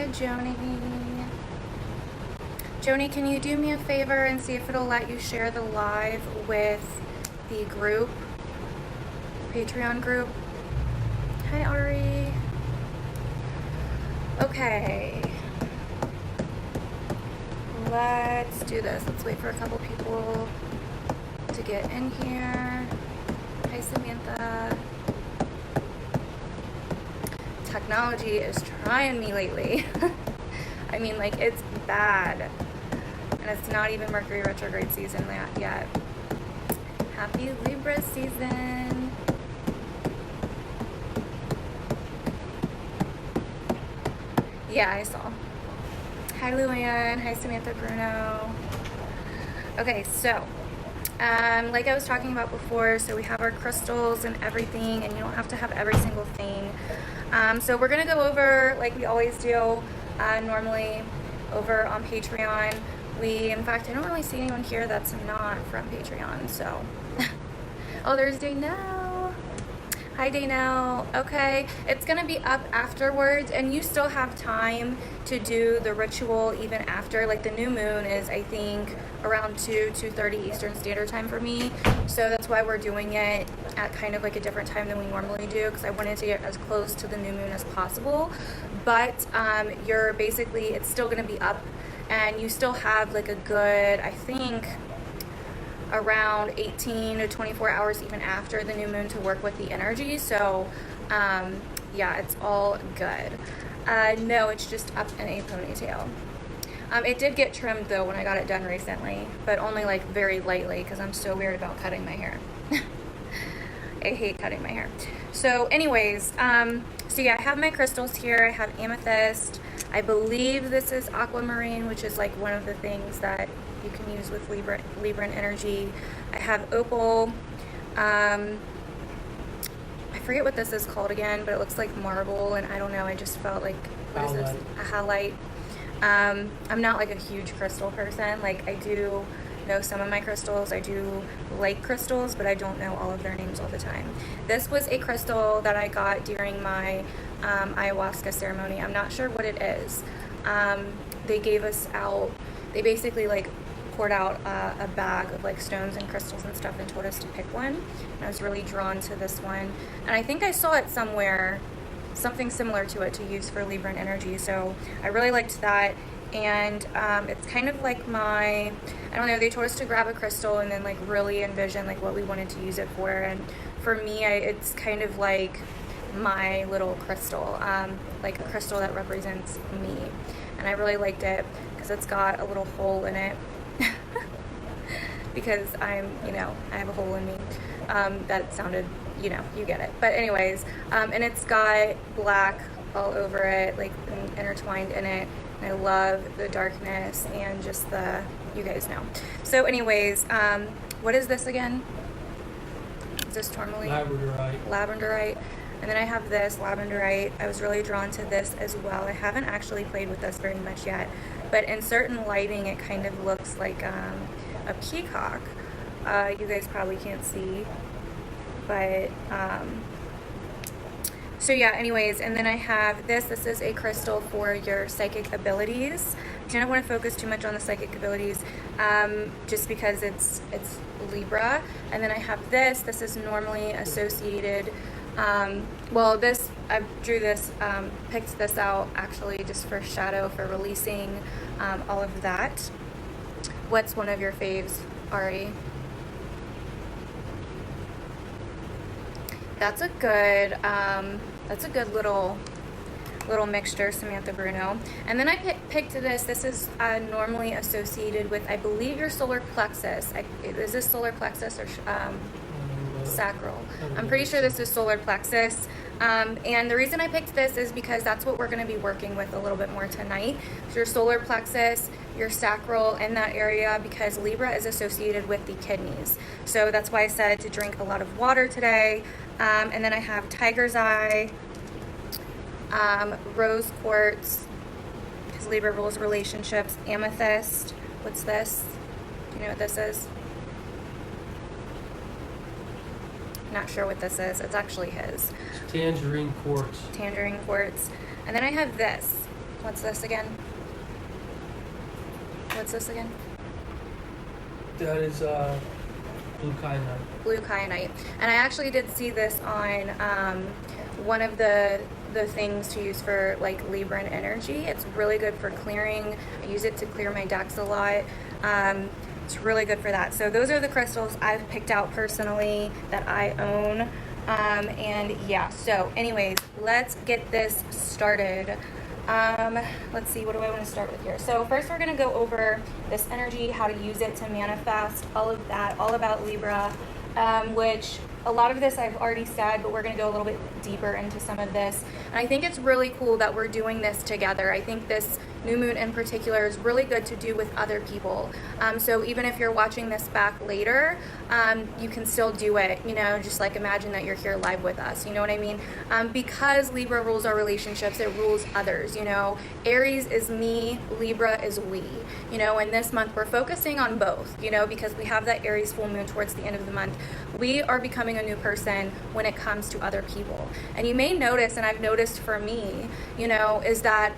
Hi, Joni. Joni, can you do me a favor and see if it'll let you share the live with the group, Patreon group? Hi, Ari. Okay. Let's do this. Let's wait for a couple people to get in here. Hi, Samantha. Technology is trying me lately. I mean, like, it's bad. And it's not even Mercury retrograde season yet. Happy Libra season. Yeah, I saw. Hi, Luann. Hi, Samantha Bruno. Okay, so like I was talking about before, so we have our crystals and everything, and you don't have to have every single thing. So we're gonna go over, like we always do, normally over on Patreon. In fact, I don't really see anyone here that's not from Patreon, so. Oh, there's Daynell. Hi, Daynell. Okay, it's gonna be up afterwards, and you still have time to do the ritual even after. Like, the new moon is, I think, around 2:30 Eastern Standard Time for me, so that's why we're doing it at kind of like a different time than we normally do, because I wanted to get as close to the new moon as possible. But you're basically, it's still gonna be up, and you still have like a good, I think, around 18 to 24 hours even after the new moon to work with the energy. So yeah, it's all good. No, it's just up in a ponytail. It did get trimmed though when I got it done recently, but only like very lightly, because I'm so weird about cutting my hair. I hate cutting my hair. So anyways, so yeah, I have my crystals here. I have amethyst. I believe this is aquamarine, which is like one of the things that you can use with Libran energy. I have opal. I forget what this is called again, but it looks like marble, and I don't know, I just felt like, what is this? A halite. I'm not like a huge crystal person. Like, I do know some of my crystals. I do like crystals, but I don't know all of their names all the time. This was a crystal that I got during my ayahuasca ceremony. I'm not sure what it is. They gave us out, they basically like poured out a bag of like stones and crystals and stuff and told us to pick one. And I was really drawn to this one. And I think I saw it somewhere, something similar to it to use for Libran energy. So I really liked that. And it's kind of like my, I don't know, they told us to grab a crystal and then like really envision like what we wanted to use it for. And for me, it's kind of like my little crystal, like a crystal that represents me. And I really liked it because it's got a little hole in it. Because I have a hole in me. That sounded, you get it. But anyways, and it's got black all over it, like intertwined in it. And I love the darkness and just the, you guys know. So anyways, what is this again? Is this tourmaline? Labradorite. Labradorite. And then I have this labradorite. I was really drawn to this as well. I haven't actually played with this very much yet, but in certain lighting, it kind of looks like a peacock. You guys probably can't see, but so yeah, anyways, and then I have this. This is a crystal for your psychic abilities. I don't want to focus too much on the psychic abilities, just because it's Libra. And then I have this. This is normally associated, well, this, I drew this, picked this out actually just for shadow, for releasing all of that. What's one of your faves, Ari? That's a good little mixture, Samantha Bruno. And then I picked this. This is normally associated with, I believe, your solar plexus. Is this solar plexus or sacral? I'm pretty sure this is solar plexus. And the reason I picked this is because that's what we're going to be working with a little bit more tonight. So your solar plexus, your sacral, in that area, because Libra is associated with the kidneys. So that's why I said to drink a lot of water today. And then I have tiger's eye, rose quartz, because Libra rules relationships, amethyst. What's this? Do you know what this is? Not sure what this is. It's actually his. Tangerine quartz. Tangerine quartz. And then I have this. What's this again? What's this again? That is blue kyanite. Blue kyanite. And I actually did see this on one of the things to use for like Libra energy. It's really good for clearing. I use it to clear my decks a lot. It's really good for that. So those are the crystals I've picked out personally that I own. And yeah, so anyways, let's get this started. Let's see, what do I want to start with here? So first we're going to go over this energy, how to use it to manifest, all of that, all about Libra, which a lot of this I've already said, but we're going to go a little bit deeper into some of this. And I think it's really cool that we're doing this together. I think this new moon in particular is really good to do with other people. So even if you're watching this back later, you can still do it, you know, just like imagine that you're here live with us, you know what I mean? Because Libra rules our relationships, it rules others, you know. Aries is me, Libra is we, you know, and this month we're focusing on both, you know, because we have that Aries full moon towards the end of the month. We are becoming a new person when it comes to other people. And you may notice, and I've noticed for me, you know, is that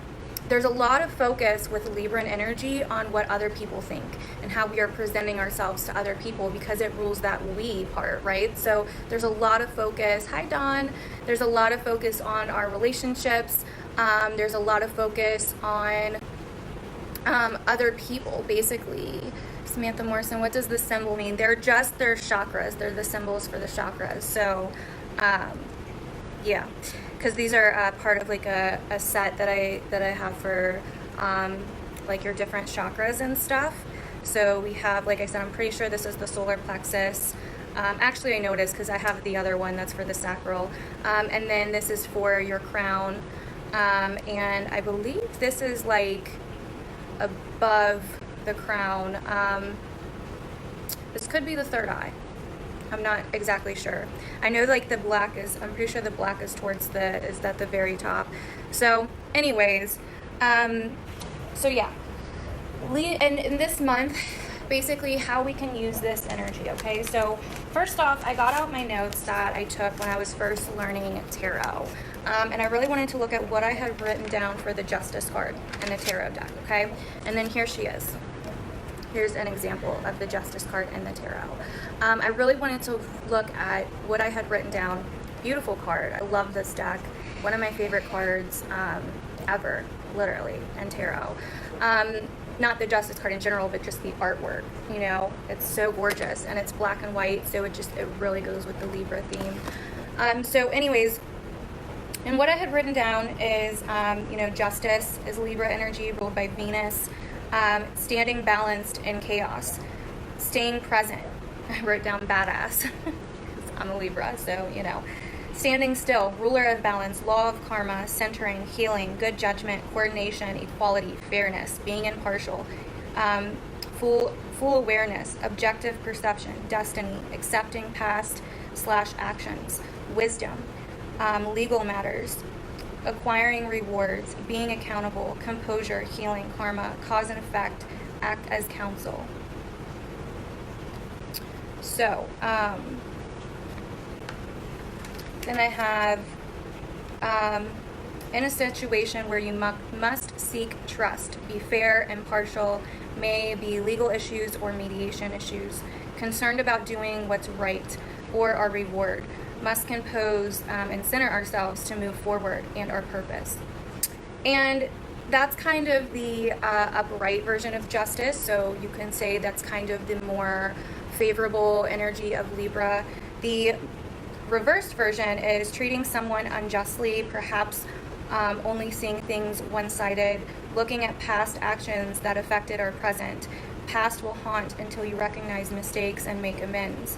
there's a lot of focus with Libran energy on what other people think and how we are presenting ourselves to other people because it rules that we part, right? So there's a lot of focus. Hi, Dawn. There's a lot of focus on our relationships. There's a lot of focus on other people, basically. Samantha Morrison, what does the symbol mean? They're chakras. They're the symbols for the chakras. So, yeah. Because these are part of like a set that I have for like your different chakras and stuff. So we have, like I said, I'm pretty sure this is the solar plexus. Actually, I know it is because I have the other one that's for the sacral. And then this is for your crown. And I believe this is like above the crown. This could be the third eye. I'm not exactly sure. I know like the black is, I'm pretty sure the black is towards is at the very top. So anyways, so yeah. And in this month, basically how we can use this energy, okay? So first off, I got out my notes that I took when I was first learning tarot. And I really wanted to look at what I had written down for the Justice card in the tarot deck, okay? And then here she is. Here's an example of the Justice card in the tarot. I really wanted to look at what I had written down. Beautiful card. I love this deck. One of my favorite cards ever, literally, in tarot. Not the Justice card in general, but just the artwork. You know, it's so gorgeous, and it's black and white, so it really goes with the Libra theme. So anyways, and what I had written down is, you know, Justice is Libra energy ruled by Venus. Standing balanced in chaos, staying present. I wrote down badass. I'm a Libra, so you know. Standing still, ruler of balance, law of karma, centering, healing, good judgment, coordination, equality, fairness, being impartial, full awareness, objective perception, destiny, accepting past/actions, wisdom, legal matters, acquiring rewards, being accountable, composure, healing, karma, cause and effect, act as counsel. So, then I have, in a situation where you must seek trust, be fair, impartial, may be legal issues or mediation issues, concerned about doing what's right or our reward, must compose and center ourselves to move forward and our purpose. And that's kind of the upright version of Justice, so you can say that's kind of the more favorable energy of Libra. The reversed version is treating someone unjustly, perhaps only seeing things one-sided, looking at past actions that affected our present. Past will haunt until you recognize mistakes and make amends.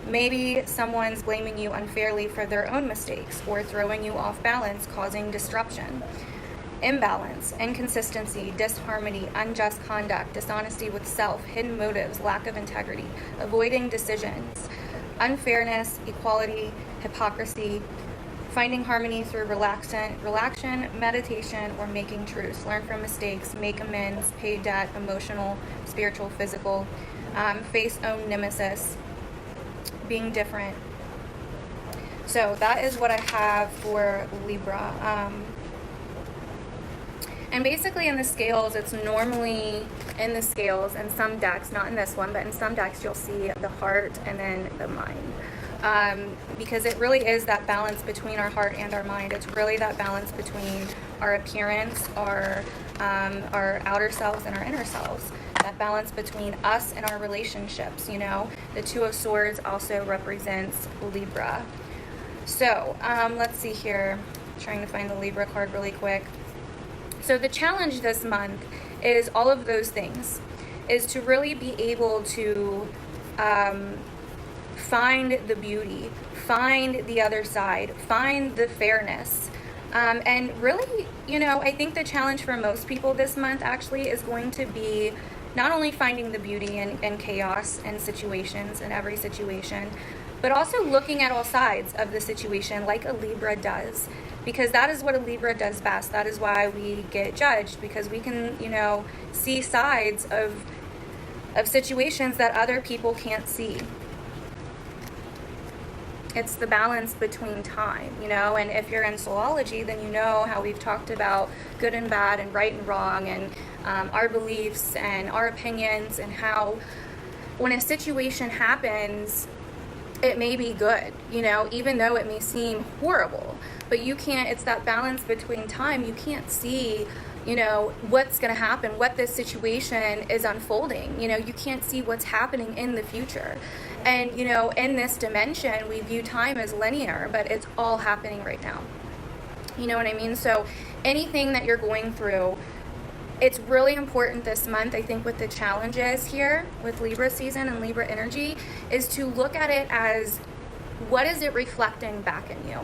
Maybe someone's blaming you unfairly for their own mistakes or throwing you off balance, causing disruption. Imbalance, inconsistency, disharmony, unjust conduct, dishonesty with self, hidden motives, lack of integrity, avoiding decisions, unfairness, equality, hypocrisy, finding harmony through relaxation, meditation, or making truce. Learn from mistakes, make amends, pay debt, emotional, spiritual, physical, face own nemesis, being different. So that is what I have for Libra. And basically in the scales, it's normally in the scales, in some decks, not in this one, but in some decks you'll see the heart and then the mind. Because it really is that balance between our heart and our mind. It's really that balance between our appearance, our outer selves and our inner selves. That balance between us and our relationships, you know. The Two of Swords also represents Libra. So, let's see here. I'm trying to find the Libra card really quick. So the challenge this month is all of those things. Is to really be able to find the beauty, find the other side, find the fairness. And really, you know, I think the challenge for most people this month actually is going to be not only finding the beauty in chaos and situations, in every situation, but also looking at all sides of the situation like a Libra does. Because that is what a Libra does best. That is why we get judged, because we can, you know, see sides of situations that other people can't see. It's the balance between time, you know, and if you're in soulology, then you know how we've talked about good and bad and right and wrong and our beliefs and our opinions, and how when a situation happens, it may be good, you know, even though it may seem horrible, but you can't, it's that balance between time. You can't see, you know, what's going to happen, what this situation is unfolding. You know, you can't see what's happening in the future. And, you know, in this dimension, we view time as linear, but it's all happening right now. You know what I mean? So anything that you're going through, it's really important this month, I think, with the challenges here, with Libra season and Libra energy, is to look at it as, what is it reflecting back in you?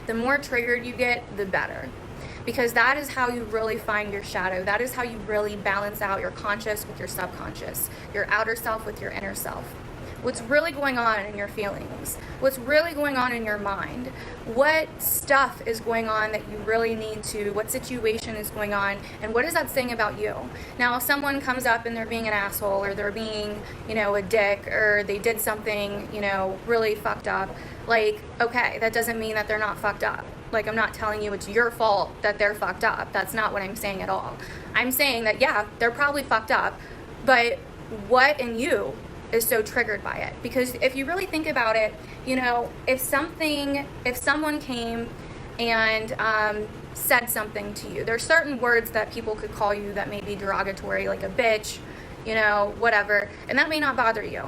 The more triggered you get, the better. Because that is how you really find your shadow. That is how you really balance out your conscious with your subconscious, your outer self with your inner self. What's really going on in your feelings? What's really going on in your mind? What stuff is going on that you really need to, what situation is going on, and what is that saying about you? Now, if someone comes up and they're being an asshole, or they're being, you know, a dick, or they did something, you know, really fucked up, like, okay, that doesn't mean that they're not fucked up. Like, I'm not telling you it's your fault that they're fucked up. That's not what I'm saying at all. I'm saying that, yeah, they're probably fucked up, but what in you is so triggered by it? Because if you really think about it, you know, if someone came and said something to you, there's certain words that people could call you that may be derogatory, like a bitch, you know, whatever, and that may not bother you.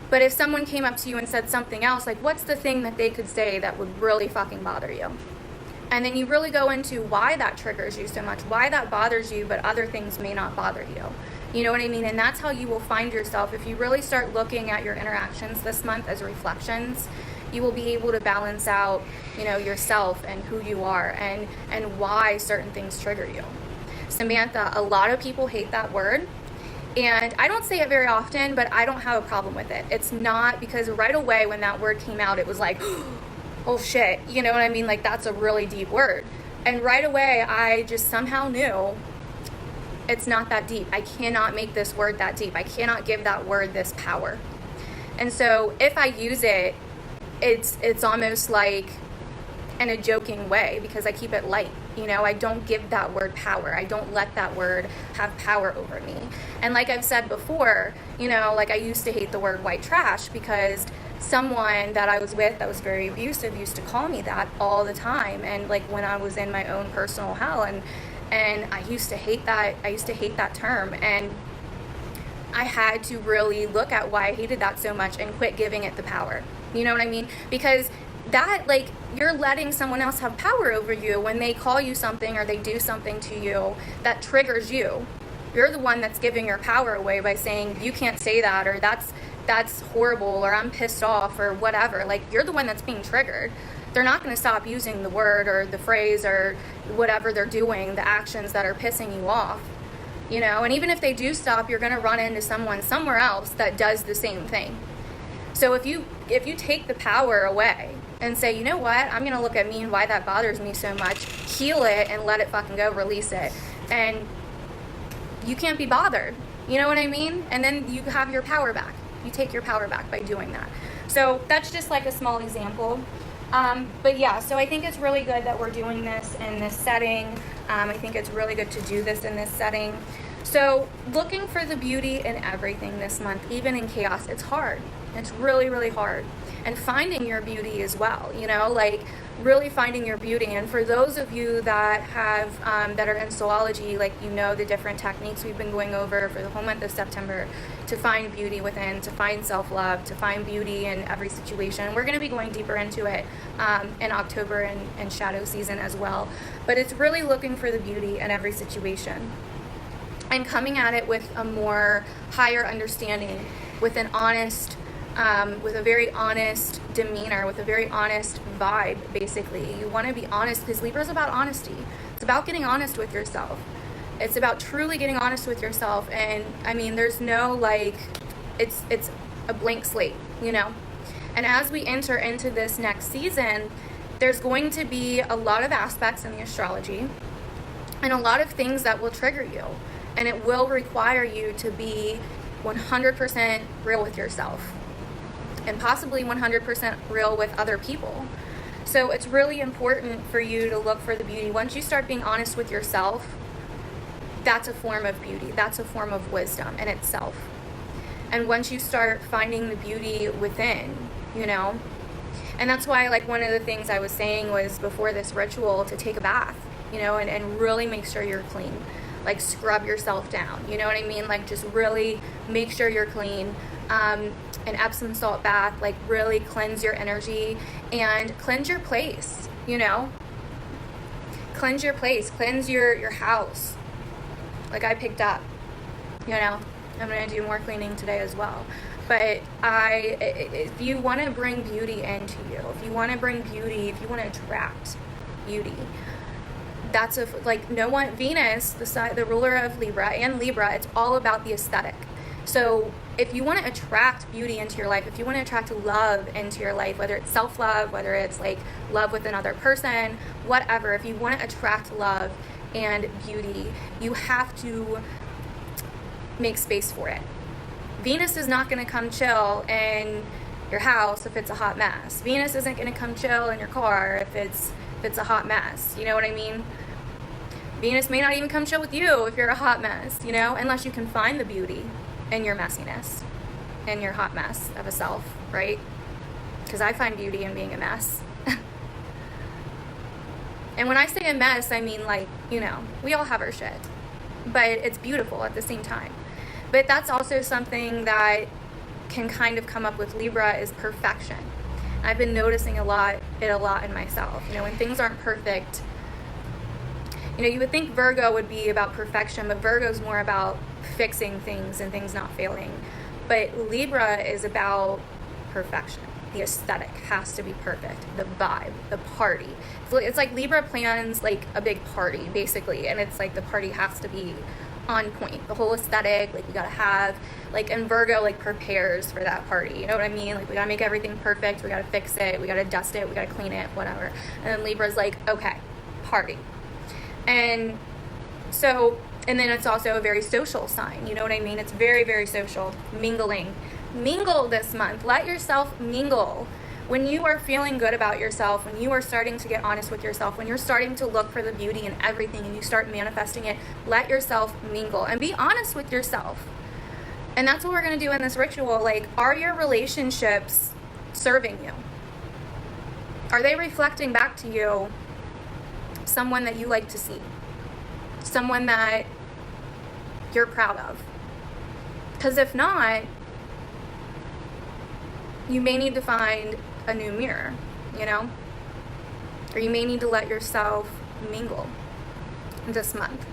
But if someone came up to you and said something else, like, what's the thing that they could say that would really fucking bother you? And then you really go into why that triggers you so much, why that bothers you, but other things may not bother you. You know what I mean? And that's how you will find yourself. If you really start looking at your interactions this month as reflections, you will be able to balance out, you know, yourself and who you are and why certain things trigger you. Samantha, a lot of people hate that word. And I don't say it very often, but I don't have a problem with it. It's not, because right away when that word came out, it was like, oh shit, you know what I mean? Like, that's a really deep word. And right away, I just somehow knew it's not that deep. I cannot make this word that deep. I cannot give that word this power. And so if I use it, it's almost like in a joking way, because I keep it light. You know, I don't give that word power. I don't let that word have power over me. And like I've said before, you know, like I used to hate the word white trash, because someone that I was with that was very abusive used to call me that all the time. And like when I was in my own personal hell, and I used to hate that. I used to hate that term. And I had to really look at why I hated that so much and quit giving it the power. You know what I mean? Because that, like, you're letting someone else have power over you when they call you something or they do something to you that triggers you. You're the one that's giving your power away by saying, you can't say that, or that's horrible, or I'm pissed off, or whatever. Like, you're the one that's being triggered. They're not going to stop using the word or the phrase or whatever they're doing, the actions that are pissing you off. You know, and even if they do stop, you're going to run into someone somewhere else that does the same thing. So if you take the power away and say, you know what, I'm going to look at me and why that bothers me so much, heal it and let it fucking go, release it. And you can't be bothered. You know what I mean? And then you have your power back. You take your power back by doing that. So that's just like a small example. But yeah, so I think it's really good that we're doing this in this setting. I think it's really good to do this in this setting. So looking for the beauty in everything this month, even in chaos, it's hard. It's really, really hard. And finding your beauty as well, you know, like really finding your beauty. And for those of you that have, that are in Soulology, like, you know, the different techniques we've been going over for the whole month of September to find beauty within, to find self-love, to find beauty in every situation. We're going to be going deeper into it in October and shadow season as well. But it's really looking for the beauty in every situation and coming at it with a more higher understanding, with an honest, with a very honest demeanor, with a very honest vibe, basically. You want to be honest, because Libra is about honesty. It's about getting honest with yourself. It's about truly getting honest with yourself. And I mean, there's no, like, it's a blank slate, you know? And as we enter into this next season, there's going to be a lot of aspects in the astrology and a lot of things that will trigger you. And it will require you to be 100% real with yourself, and possibly 100% real with other people. So it's really important for you to look for the beauty. Once you start being honest with yourself, that's a form of beauty. That's a form of wisdom in itself. And once you start finding the beauty within, you know, and that's why, like, one of the things I was saying was before this ritual to take a bath, you know, and really make sure you're clean. Like, scrub yourself down, you know what I mean? Like, just really make sure you're clean. An Epsom salt bath, like, really cleanse your energy and cleanse your place, you know? Cleanse your place, cleanse your house. Like I picked up, you know? I'm gonna do more cleaning today as well. But if you want to bring beauty into you, if you want to bring beauty, if you want to attract beauty, that's Venus, the ruler of Libra, and Libra, it's all about the aesthetic. So if you want to attract beauty into your life, if you want to attract love into your life, whether it's self-love, whether it's like love with another person, whatever, if you want to attract love and beauty, you have to make space for it. Venus is not going to come chill in your house if it's a hot mess. Venus isn't going to come chill in your car if it's a hot mess. You know what I mean? Venus may not even come chill with you if you're a hot mess, you know, unless you can find the beauty in your messiness, in your hot mess of a self, right? Because I find beauty in being a mess. And when I say a mess, I mean, like, you know, we all have our shit, but it's beautiful at the same time. But that's also something that can kind of come up with Libra, is perfection. I've been noticing it a lot in myself. You know, when things aren't perfect, you know, you would think Virgo would be about perfection, but Virgo's more about fixing things and things not failing. But Libra is about perfection. The aesthetic has to be perfect. The vibe, the party. It's like Libra plans like a big party, basically, and it's like the party has to be on point. The whole aesthetic, like, we gotta have, like, and Virgo, like, prepares for that party. You know what I mean? Like, we gotta make everything perfect. We gotta fix it. We gotta dust it. We gotta clean it, whatever. And then Libra's like, okay, party. And so, and then it's also a very social sign. You know what I mean? It's very, very social. Mingling. Mingle this month. Let yourself mingle. When you are feeling good about yourself, when you are starting to get honest with yourself, when you're starting to look for the beauty in everything and you start manifesting it, let yourself mingle and be honest with yourself. And that's what we're going to do in this ritual. Like, are your relationships serving you? Are they reflecting back to you someone that you like to see? Someone that you're proud of? Because if not, you may need to find a new mirror, you know? Or you may need to let yourself mingle this month.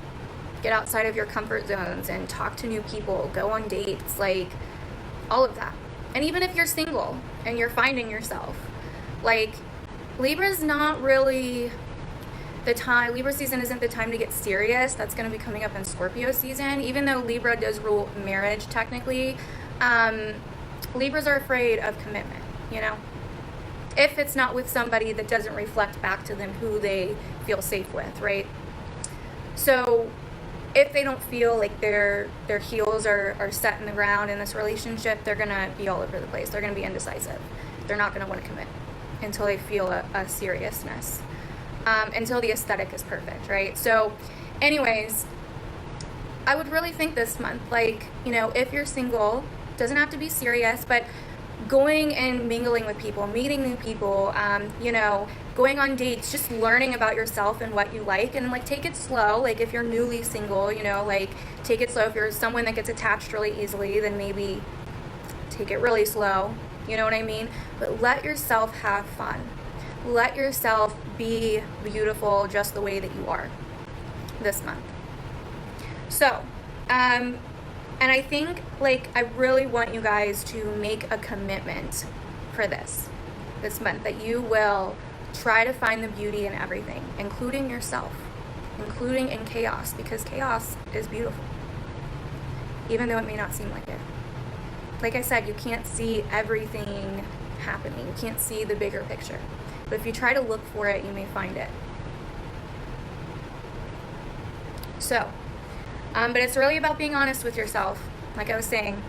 Get outside of your comfort zones and talk to new people, go on dates, like, all of that. And even if you're single and you're finding yourself, like, Libra's not really the time. Libra season isn't the time to get serious. That's going to be coming up in Scorpio season. Even though Libra does rule marriage technically, Libras are afraid of commitment, you know? If it's not with somebody that doesn't reflect back to them who they feel safe with, right? So if they don't feel like their heels are set in the ground in this relationship, they're going to be all over the place. They're going to be indecisive. They're not going to want to commit. until they feel a seriousness, until the aesthetic is perfect, right? So anyways, I would really think this month, like, you know, if you're single, doesn't have to be serious, but going and mingling with people, meeting new people, you know, going on dates, just learning about yourself and what you like, and like take it slow. Like if you're newly single, you know, like take it slow. If you're someone that gets attached really easily, then maybe take it really slow, you know what I mean? But let yourself have fun. Let yourself be beautiful just the way that you are this month. So, and I think, like, I really want you guys to make a commitment for this month, that you will try to find the beauty in everything, including yourself, including in chaos, because chaos is beautiful, even though it may not seem like it. Like I said, you can't see everything happening. You can't see the bigger picture. But if you try to look for it, you may find it. So, but it's really about being honest with yourself. Like I was saying,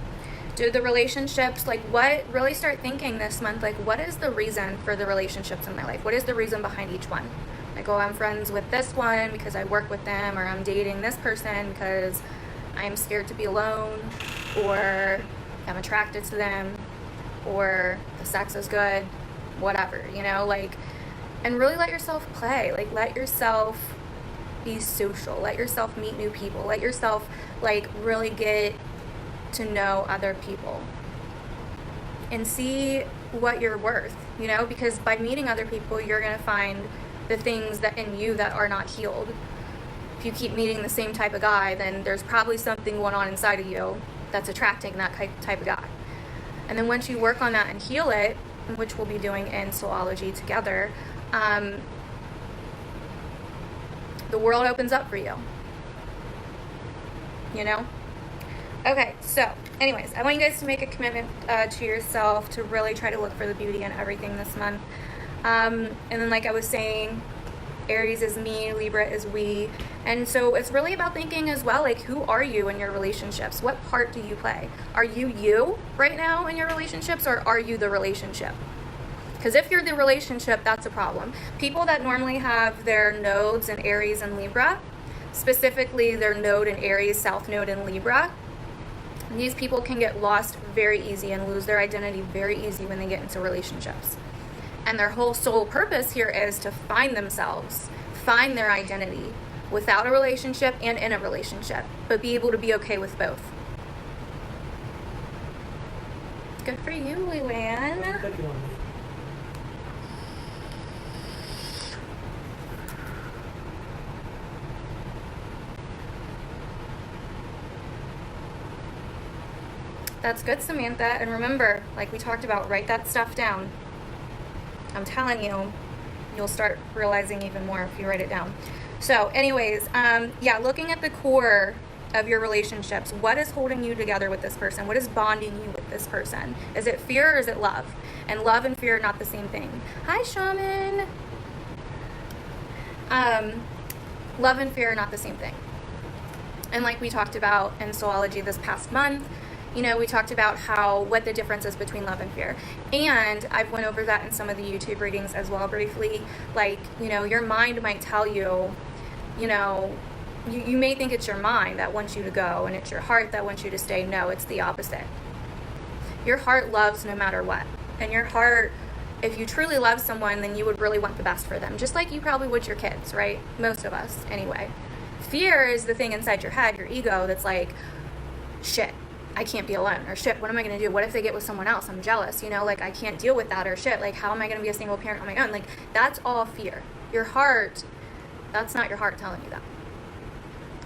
do the relationships, like what, really start thinking this month, like what is the reason for the relationships in my life? What is the reason behind each one? Like, oh, I'm friends with this one because I work with them, or I'm dating this person because I'm scared to be alone, or I'm attracted to them, or the sex is good, whatever, you know, like, and really let yourself play, like let yourself be social, let yourself meet new people, let yourself like really get to know other people and see what you're worth, you know, because by meeting other people, you're going to find the things that in you that are not healed. If you keep meeting the same type of guy, then there's probably something going on inside of you that's attracting that type of guy. And then once you work on that and heal it, which we'll be doing in Soulology together, the world opens up for you, you know? Okay, so anyways, I want you guys to make a commitment to yourself to really try to look for the beauty in everything this month. And then like I was saying, Aries is me, Libra is we. And so it's really about thinking as well, like, who are you in your relationships? What part do you play? Are you right now in your relationships, or are you the relationship? Because if you're the relationship, that's a problem. People that normally have their nodes in Aries and Libra, specifically their node in Aries, South Node in Libra, these people can get lost very easy and lose their identity very easy when they get into relationships. And their whole sole purpose here is to find themselves, find their identity without a relationship and in a relationship, but be able to be okay with both. Good for you, Luann. That's good, Samantha. And remember, like we talked about, write that stuff down. I'm telling you, you'll start realizing even more if you write it down. So anyways, yeah, looking at the core of your relationships, what is holding you together with this person? What is bonding you with this person? Is it fear or is it love? And love and fear are not the same thing. Hi, Shaman. Love and fear are not the same thing. And like we talked about in Soulology this past month, you know, we talked about what the difference is between love and fear. And I've went over that in some of the YouTube readings as well briefly. Like, you know, your mind might tell you, you know, you may think it's your mind that wants you to go and it's your heart that wants you to stay. No, it's the opposite. Your heart loves no matter what. And your heart, if you truly love someone, then you would really want the best for them. Just like you probably would your kids, right? Most of us, anyway. Fear is the thing inside your head, your ego, that's like, shit, I can't be alone, or shit, what am I going to do? What if they get with someone else? I'm jealous, you know, like I can't deal with that, or shit, like how am I going to be a single parent on my own? Like that's all fear. Your heart, that's not your heart telling you that.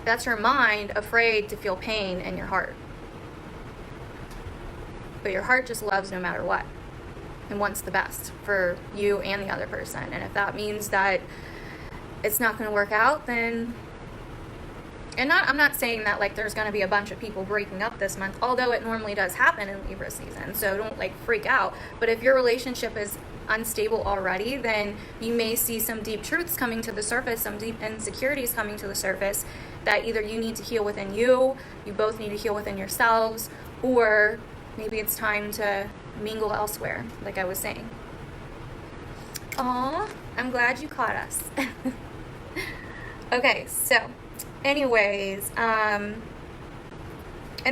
That's your mind afraid to feel pain in your heart. But your heart just loves no matter what and wants the best for you and the other person. And if that means that it's not going to work out, then... And I'm not saying that like there's going to be a bunch of people breaking up this month, although it normally does happen in Libra season, so don't like freak out. But if your relationship is unstable already, then you may see some deep truths coming to the surface, some deep insecurities coming to the surface that either you need to heal within you both need to heal within yourselves, or maybe it's time to mingle elsewhere, like I was saying. Aw, I'm glad you caught us. Okay, so anyways, and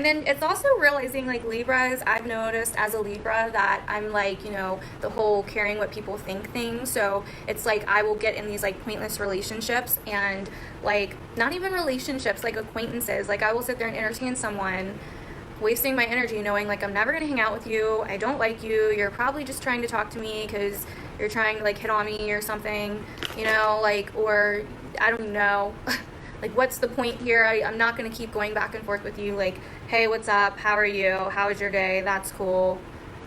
then it's also realizing, like, Libras, I've noticed as a Libra that I'm like, you know, the whole caring what people think thing. So it's like I will get in these like pointless relationships, and like not even relationships, like acquaintances. Like I will sit there and entertain someone, wasting my energy knowing like I'm never going to hang out with you. I don't like you. You're probably just trying to talk to me because you're trying to like hit on me or something, you know, like, or I don't know. Like, what's the point here? I'm not going to keep going back and forth with you. Like, hey, what's up? How are you? How was your day? That's cool.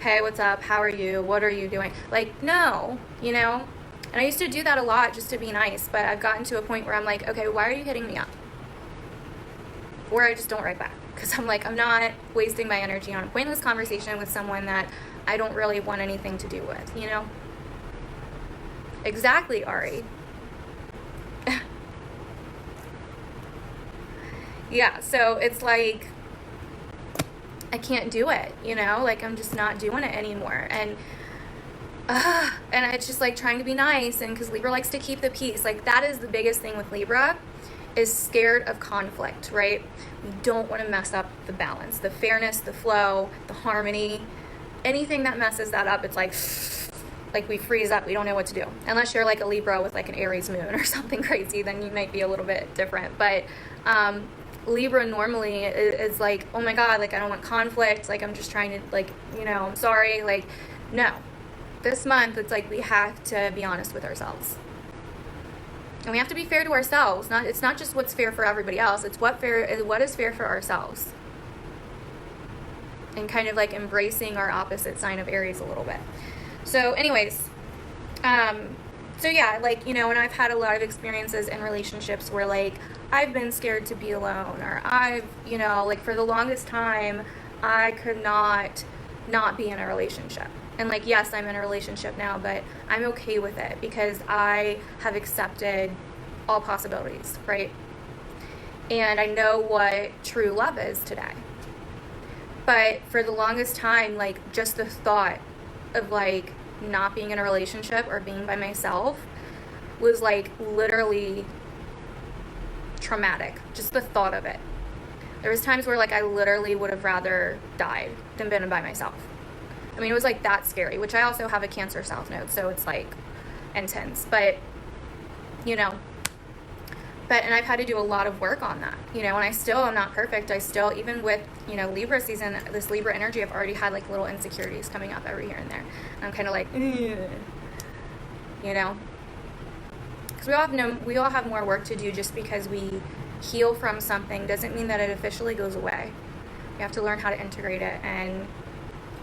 Hey, what's up? How are you? What are you doing? Like, no, you know? And I used to do that a lot just to be nice, but I've gotten to a point where I'm like, okay, why are you hitting me up? Or I just don't write back. Because I'm like, I'm not wasting my energy on a pointless conversation with someone that I don't really want anything to do with, you know? Exactly, Ari. Yeah, so it's like, I can't do it, you know? Like, I'm just not doing it anymore. And it's just like trying to be nice, and because Libra likes to keep the peace. Like, that is the biggest thing with Libra, is scared of conflict, right? We don't want to mess up the balance, the fairness, the flow, the harmony. Anything that messes that up, it's like we freeze up. We don't know what to do. Unless you're like a Libra with like an Aries moon or something crazy, then you might be a little bit different. But Libra normally is like, oh my God, like I don't want conflict. Like I'm just trying to, like, you know, I'm sorry. Like, no. This month, it's like we have to be honest with ourselves. And we have to be fair to ourselves. It's not just what's fair for everybody else. It's what is fair for ourselves. And kind of like embracing our opposite sign of Aries a little bit. So anyways, so yeah, like, you know, and I've had a lot of experiences in relationships where like I've been scared to be alone, or I've, you know, like for the longest time, I could not be in a relationship. And like, yes, I'm in a relationship now, but I'm okay with it because I have accepted all possibilities, right? And I know what true love is today. But for the longest time, like just the thought of like not being in a relationship or being by myself was like literally traumatic. Just the thought of it. There was times where like I literally would have rather died than been by myself. I mean, it was like that scary, which I also have a Cancer South Node, so it's like intense, but you know, and I've had to do a lot of work on that, you know, and I still am not perfect. I still, even with, you know, Libra season, this Libra energy, I've already had like little insecurities coming up every here and there. And I'm kind of like, you know, because we all have more work to do. Just because we heal from something doesn't mean that it officially goes away. We have to learn how to integrate it and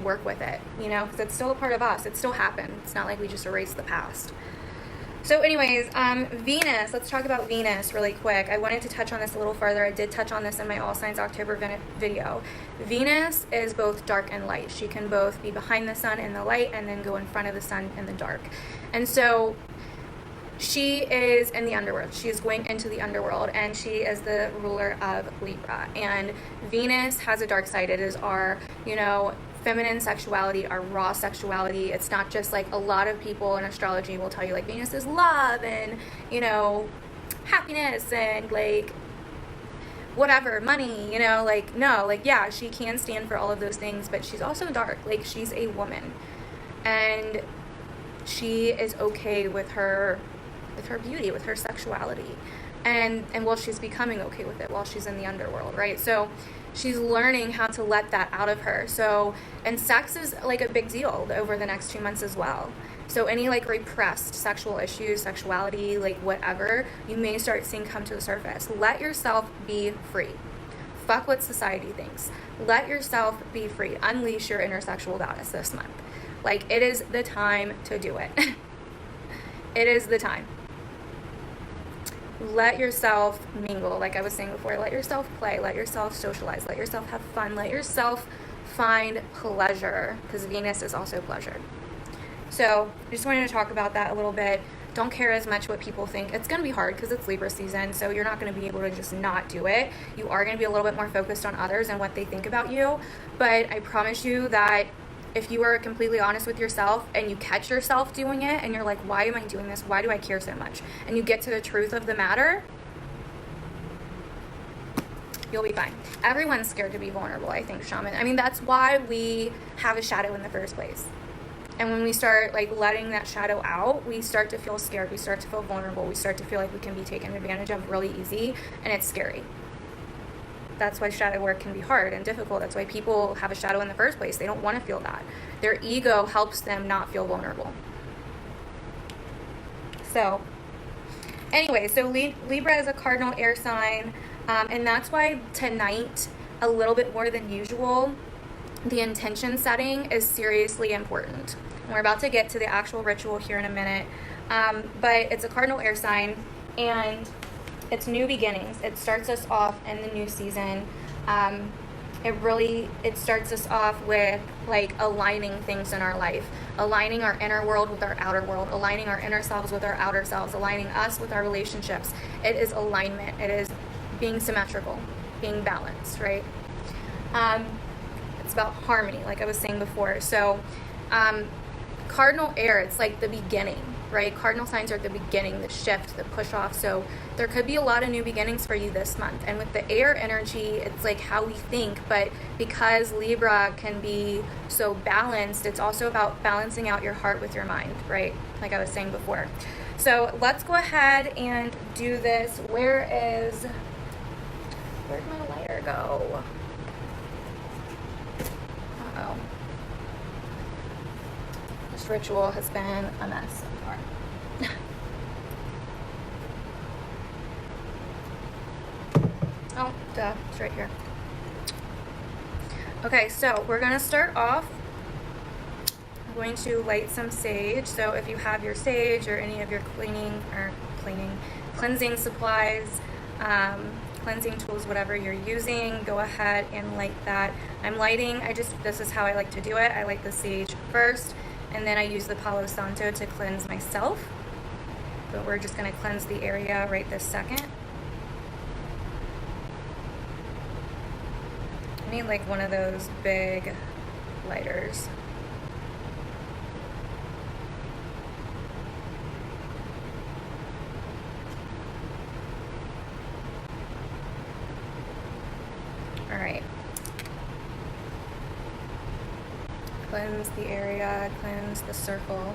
work with it, you know, because it's still a part of us. It still happened. It's not like we just erased the past. So anyways, Venus, let's talk about Venus really quick. I wanted to touch on this a little further. I did touch on this in my All Signs October video. Venus is both dark and light. She can both be behind the sun in the light and then go in front of the sun in the dark. And so she is in the underworld. She is going into the underworld, and she is the ruler of Libra. And Venus has a dark side. It is our, you know, feminine sexuality, our raw sexuality. It's not just like a lot of people in astrology will tell you like Venus is love and, you know, happiness and like whatever, money, you know, like no, like yeah, she can stand for all of those things, but she's also dark. Like she's a woman, and she is okay with her beauty, with her sexuality, and well, she's becoming okay with it while she's in the underworld, right? So she's learning how to let that out of her. So, and sex is like a big deal over the next 2 months as well. So any like repressed sexual issues, sexuality, like whatever, you may start seeing come to the surface. Let yourself be free. Fuck what society thinks. Let yourself be free. Unleash your inner sexual goddess this month. Like, it is the time to do it. It is the time. Let yourself mingle, like I was saying before. Let yourself play. Let yourself socialize. Let yourself have fun. Let yourself find pleasure, because Venus is also pleasure. So I just wanted to talk about that a little bit. Don't care as much what people think. It's going to be hard because it's Libra season, so you're not going to be able to just not do it. You are going to be a little bit more focused on others and what they think about you, but I promise you that if you are completely honest with yourself and you catch yourself doing it and you're like, why am I doing this? Why do I care so much? And you get to the truth of the matter, you'll be fine. Everyone's scared to be vulnerable, I think, shaman. I mean, that's why we have a shadow in the first place. And when we start like letting that shadow out, we start to feel scared. We start to feel vulnerable. We start to feel like we can be taken advantage of really easy, and it's scary. That's why shadow work can be hard and difficult. That's why people have a shadow in the first place. They don't want to feel that. Their ego helps them not feel vulnerable. So anyway, so Libra is a cardinal air sign, and that's why tonight, a little bit more than usual, the intention setting is seriously important. We're about to get to the actual ritual here in a minute, but it's a cardinal air sign, and it's new beginnings. It starts us off in the new season. It starts us off with like aligning things in our life, aligning our inner world with our outer world, aligning our inner selves with our outer selves, aligning us with our relationships. It is alignment. It is being symmetrical, being balanced, right? It's about harmony, like I was saying before. So cardinal air, it's like the beginning, right? Cardinal signs are the beginning, the shift, the push off. So there could be a lot of new beginnings for you this month. And with the air energy, it's like how we think. But because Libra can be so balanced, it's also about balancing out your heart with your mind, right? Like I was saying before. So let's go ahead and do this. Where'd my lighter go? Uh-oh. This ritual has been a mess so far. Oh, duh, it's right here. Okay, so we're gonna start off. I'm going to light some sage. So if you have your sage or any of your cleansing supplies, cleansing tools, whatever you're using, go ahead and light that. I'm lighting, this is how I like to do it. I light the sage first, and then I use the Palo Santo to cleanse myself. But we're just gonna cleanse the area right this second. I need like one of those big lighters. All right. Cleanse the area, cleanse the circle.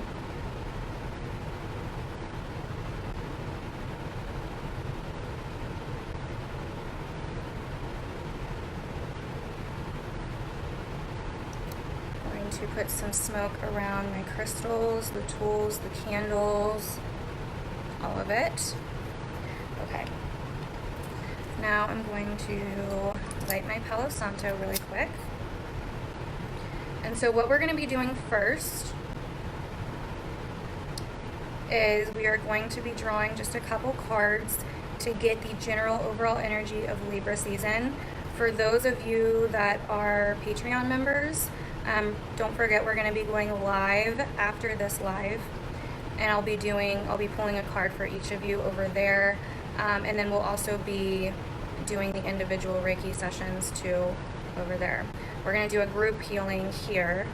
To put some smoke around my crystals, the tools, the candles, all of it. Okay. Now I'm going to light my Palo Santo really quick. And so what we're going to be doing first is we are going to be drawing just a couple cards to get the general overall energy of Libra season. For those of you that are Patreon members, don't forget we're going to be going live after this live, and I'll be pulling a card for each of you over there, and then we'll also be doing the individual Reiki sessions too over there. We're going to do a group healing here,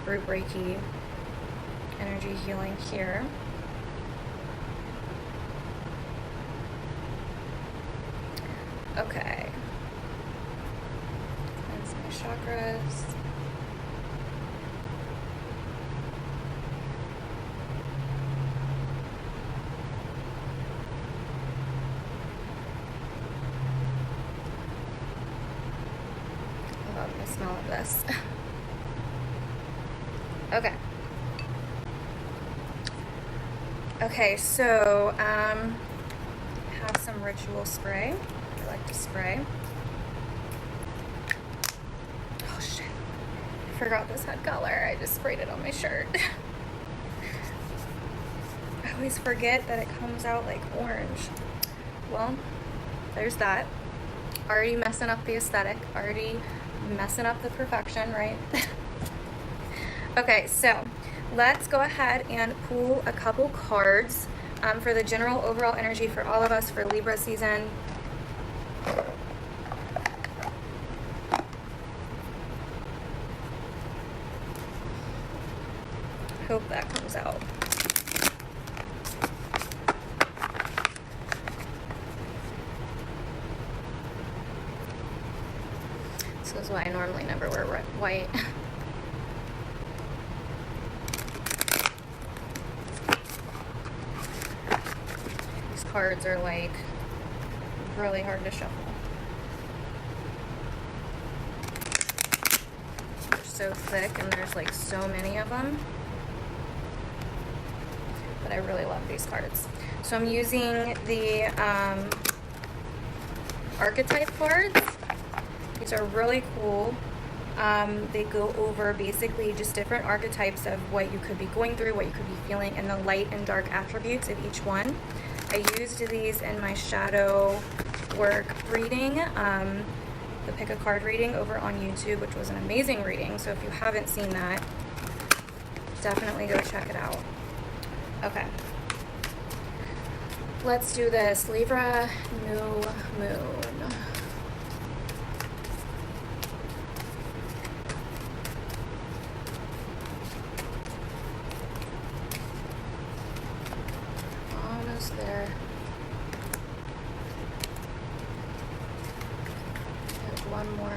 group Reiki energy healing here. Okay. Cleanse my chakras. Smell of this. Okay. Okay, so have some ritual spray. I like to spray. Oh shit. I forgot this had color. I just sprayed it on my shirt. I always forget that it comes out like orange. Well, there's that. Already messing up the aesthetic. Already messing up the perfection, right? Okay, so let's go ahead and pull a couple cards for the general overall energy for all of us for Libra season. hope that comes out. This is why I normally never wear white. These cards are like really hard to shuffle. They're so thick and there's like so many of them. But I really love these cards. So I'm using the archetype cards. These are really cool. They go over basically just different archetypes of what you could be going through, what you could be feeling, and the light and dark attributes of each one. I used these in my shadow work reading, the pick a card reading over on YouTube, which was an amazing reading. So if you haven't seen that, definitely go check it out. Okay. Let's do this. Libra, new moon. Almost there. There's one more.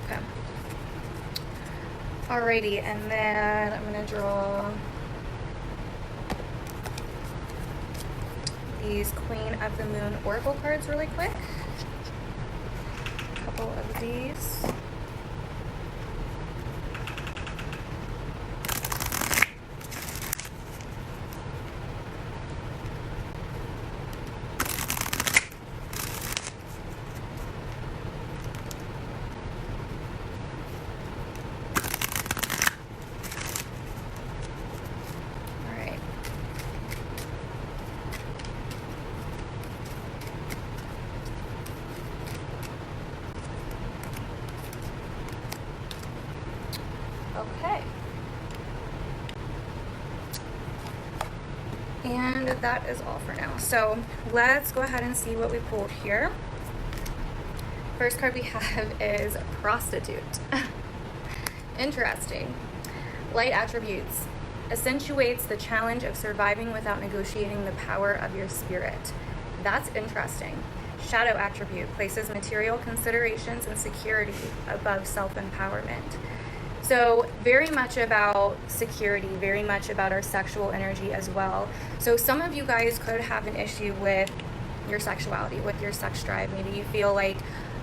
Okay. Alrighty, and then I'm gonna draw these Queen of the Moon Oracle cards really quick. A couple of these. Okay. And that is all for now. So let's go ahead and see what we pulled here. First card we have is Prostitute. Interesting. Light attributes. Accentuates the challenge of surviving without negotiating the power of your spirit. That's interesting. Shadow attribute. Places material considerations and security above self-empowerment. So very much about security, very much about our sexual energy as well. So some of you guys could have an issue with your sexuality, with your sex drive. Maybe you feel like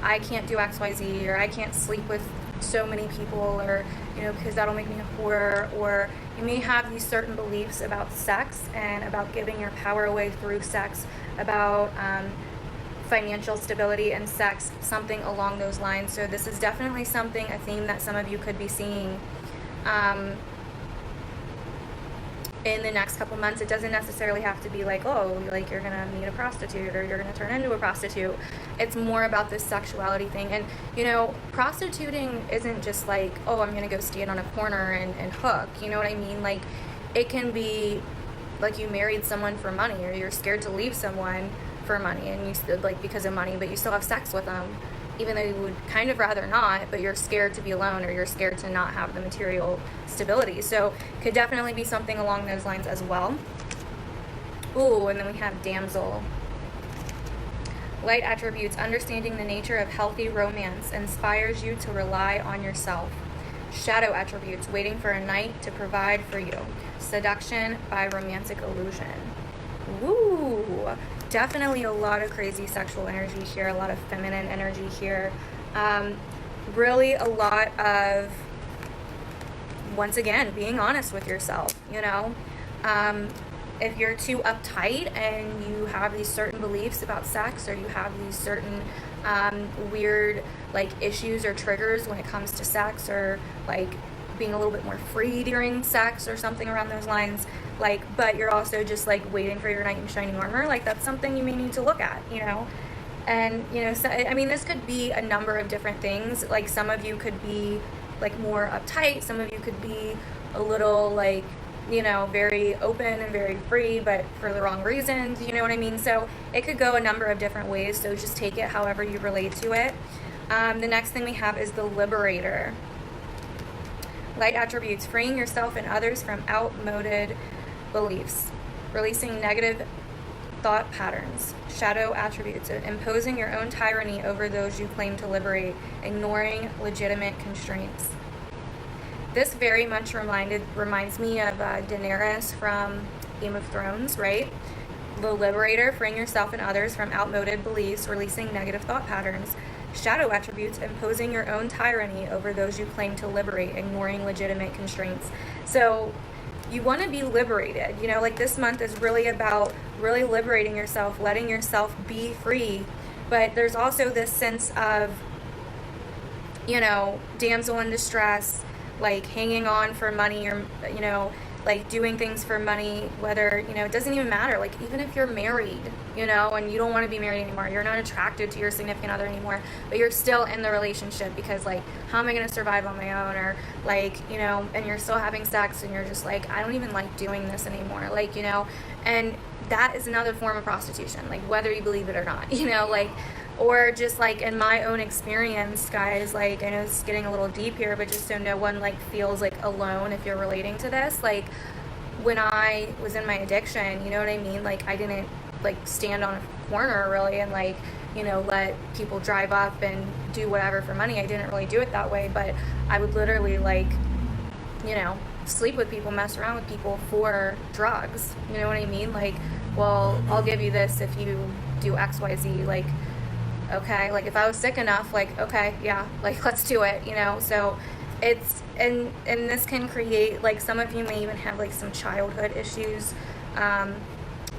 I can't do XYZ, or I can't sleep with so many people, or, you know, because that'll make me a whore. Or you may have these certain beliefs about sex and about giving your power away through sex, about financial stability and sex, something along those lines. So this is definitely something, a theme that some of you could be seeing in the next couple months. It doesn't necessarily have to be like, oh, like you're gonna meet a prostitute or you're gonna turn into a prostitute. It's more about this sexuality thing. And you know, prostituting isn't just like, oh, I'm gonna go stand on a corner and hook, you know what I mean? Like, it can be like you married someone for money, or you're scared to leave someone for money, and you still, like, because of money, but you still have sex with them, even though you would kind of rather not, but you're scared to be alone, or you're scared to not have the material stability. So could definitely be something along those lines as well. Ooh, and then we have Damsel. Light attributes. Understanding the nature of healthy romance inspires you to rely on yourself. Shadow attributes. Waiting for a knight to provide for you. Seduction by romantic illusion. Woo! Definitely a lot of crazy sexual energy here, a lot of feminine energy here. Really a lot of, once again, being honest with yourself, you know. If you're too uptight and you have these certain beliefs about sex, or you have these certain weird, like, issues or triggers when it comes to sex, or like being a little bit more free during sex or something around those lines, like, but you're also just like waiting for your knight in shining armor, like, that's something you may need to look at, you know. And you know, so, I mean, this could be a number of different things. Like, some of you could be like more uptight, some of you could be a little, like, you know, very open and very free, but for the wrong reasons, you know what I mean? So it could go a number of different ways, so just take it however you relate to it. The next thing we have is the Liberator. Light attributes, freeing yourself and others from outmoded beliefs, releasing negative thought patterns. Shadow attributes, imposing your own tyranny over those you claim to liberate, ignoring legitimate constraints. This very much reminds me of Daenerys from Game of Thrones, right? The liberator, freeing yourself and others from outmoded beliefs, releasing negative thought patterns. Shadow attributes, imposing your own tyranny over those you claim to liberate, ignoring legitimate constraints. So you want to be liberated, you know, like this month is really about really liberating yourself, letting yourself be free. But there's also this sense of, you know, damsel in distress, like hanging on for money, or, you know, like doing things for money, whether, you know, it doesn't even matter. Like even if you're married, you know, and you don't want to be married anymore, you're not attracted to your significant other anymore, but you're still in the relationship because, like, how am I going to survive on my own? Or like, you know, and you're still having sex and you're just like, I don't even like doing this anymore. Like, you know, and that is another form of prostitution, like whether you believe it or not, you know, like, or just like in my own experience, guys, like I know it's getting a little deep here, but just so no one like feels like alone if you're relating to this, like when I was in my addiction, you know what I mean? Like I didn't like stand on a corner really and like, you know, let people drive up and do whatever for money. I didn't really do it that way, but I would literally like, you know, sleep with people, mess around with people for drugs. You know what I mean? Like, well, I'll give you this if you do XYZ. Like, okay, like if I was sick enough, like, okay, yeah, like let's do it, you know? So it's, and this can create, like some of you may even have like some childhood issues,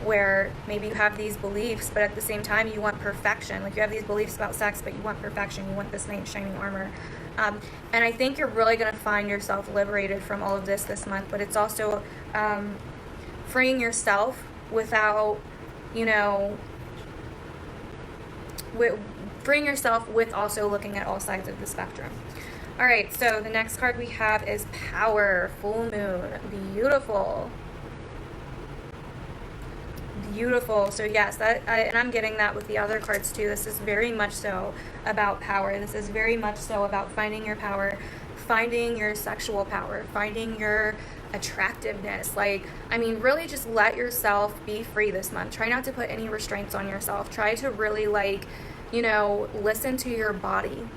where maybe you have these beliefs, but at the same time you want perfection. Like you have these beliefs about sex, but you want perfection. You want this knight in shining armor. And I think you're really going to find yourself liberated from all of this month, but it's also freeing yourself without, you know, freeing yourself with also looking at all sides of the spectrum. All right, so the next card we have is Power, Full Moon. Beautiful. Beautiful. So yes, and I'm getting that with the other cards too. This is very much so about power. This is very much so about finding your power, finding your sexual power, finding your attractiveness. Like, I mean, really just let yourself be free this month. Try not to put any restraints on yourself. Try to really, like, you know, listen to your body.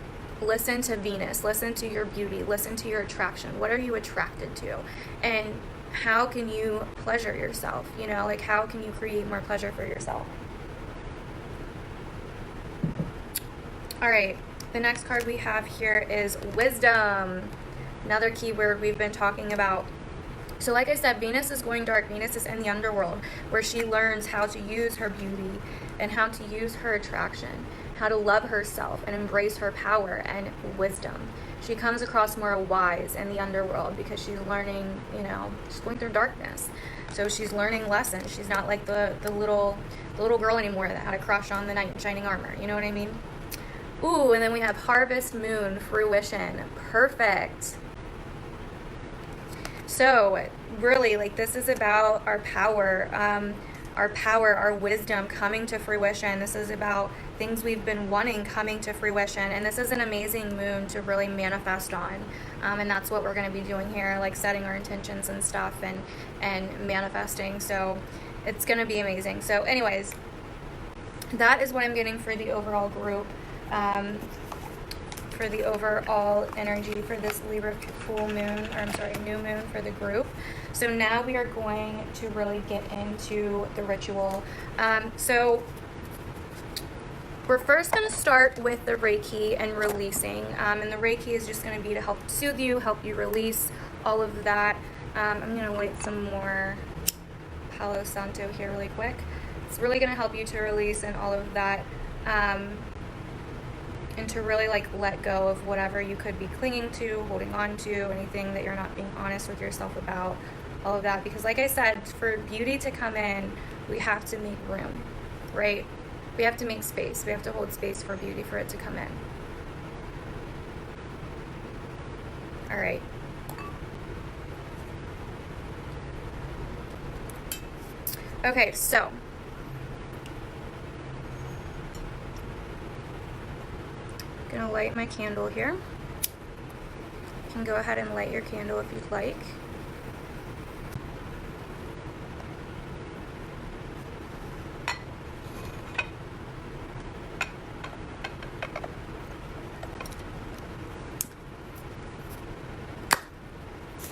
Listen to Venus. Listen to your beauty. Listen to your attraction. What are you attracted to? And how can you pleasure yourself? You know, like how can you create more pleasure for yourself? All right, the next card we have here is Wisdom. Another keyword we've been talking about. So like I said, Venus is going dark. Venus is in the underworld where she learns how to use her beauty and how to use her attraction, how to love herself and embrace her power and wisdom. She comes across more wise in the underworld because she's learning, you know, she's going through darkness. So she's learning lessons. She's not like the little girl anymore that had a crush on the knight in shining armor. You know what I mean? Ooh, and then we have Harvest Moon, Fruition. Perfect. So really, like, this is about our power, our wisdom coming to fruition. This is about things we've been wanting coming to fruition, and this is an amazing moon to really manifest on, and that's what we're going to be doing here, like setting our intentions and stuff and manifesting. So it's going to be amazing. So anyways, that is what I'm getting for the overall group, for the overall energy for this Libra full moon, or I'm sorry, new moon for the group. So now we are going to really get into the ritual. So we're first going to start with the Reiki and releasing. And the Reiki is just going to be to help soothe you, help you release all of that. I'm going to light some more Palo Santo here really quick. It's really going to help you to release and all of that. And to really like let go of whatever you could be clinging to, holding on to, anything that you're not being honest with yourself about, all of that. Because like I said, for beauty to come in, we have to make room, right? We have to make space. We have to hold space for beauty for it to come in. All right. Okay, so I'm gonna light my candle here. can go ahead and light your candle if you'd like.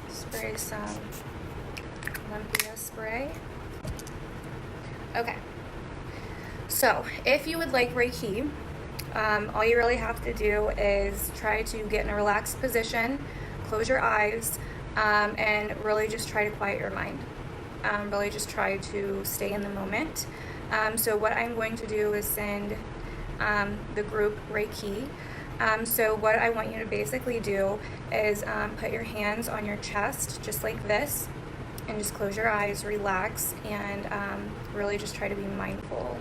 Spray some Olympia spray. Okay, so if you would like Reiki, all you really have to do is try to get in a relaxed position, close your eyes, and really just try to quiet your mind. Really just try to stay in the moment. So what I'm going to do is send the group Reiki. So what I want you to basically do is put your hands on your chest just like this, and just close your eyes, relax, and really just try to be mindful.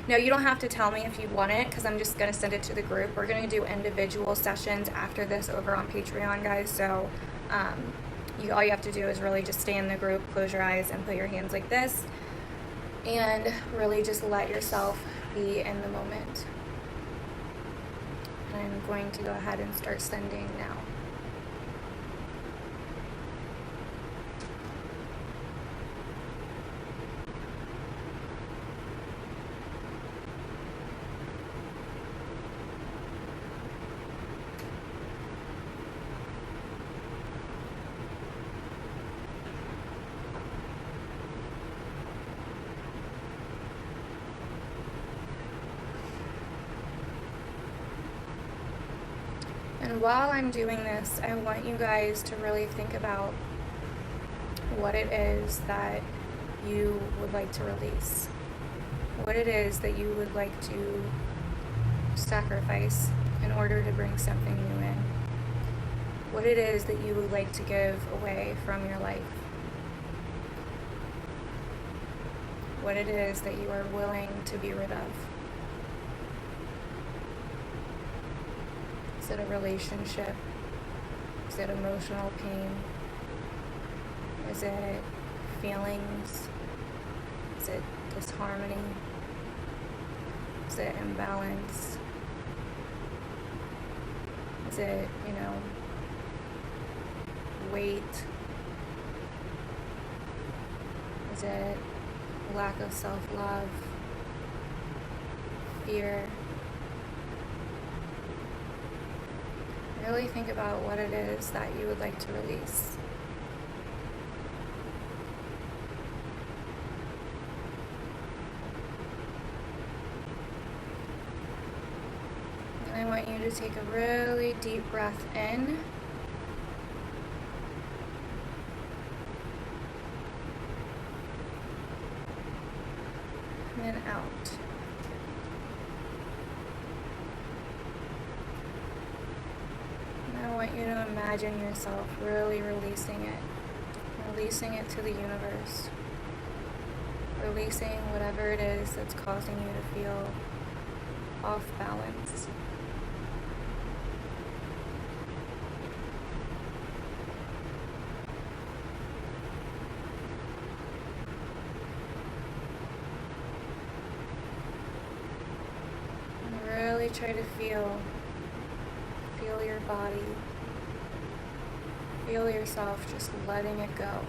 No, you don't have to tell me if you want it, because I'm just going to send it to the group. We're going to do individual sessions after this over on Patreon, guys. So all you have to do is really just stay in the group, close your eyes, and put your hands like this, and really just let yourself be in the moment. I'm going to go ahead and start sending now. And while I'm doing this, I want you guys to really think about what it is that you would like to release. What it is that you would like to sacrifice in order to bring something new in. What it is that you would like to give away from your life. What it is that you are willing to be rid of. Is it a relationship? Is it emotional pain? Is it feelings? Is it disharmony? Is it imbalance? Is it, weight? Is it lack of self-love? Fear? Really think about what it is that you would like to release. And I want you to take a really deep breath in. And then out. I want you to imagine yourself really releasing it to the universe, releasing whatever it is that's causing you to feel off balance. And really try to feel your body. Feel yourself just letting it go.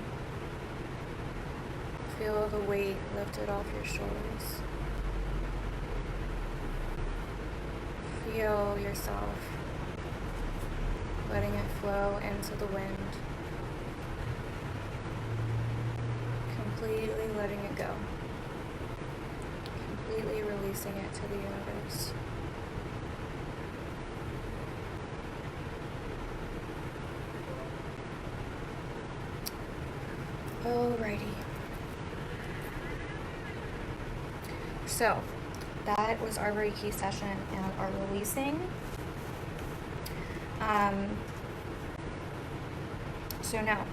Feel the weight lifted off your shoulders. Feel yourself letting it flow into the wind. Completely letting it go. Completely releasing it to the universe. Alrighty. So that was our Reiki session and our releasing. So now,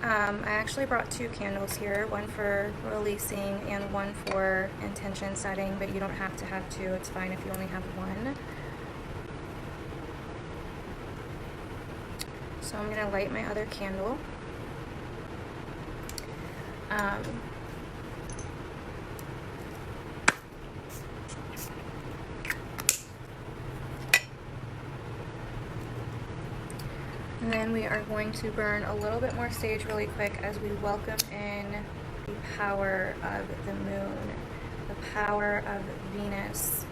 I actually brought 2 candles here, one for releasing and one for intention setting, but you don't have to have 2. It's fine if you only have 1. So I'm going to light my other candle. then we are going to burn a little bit more sage really quick as we welcome in the power of the moon, the power of Venus.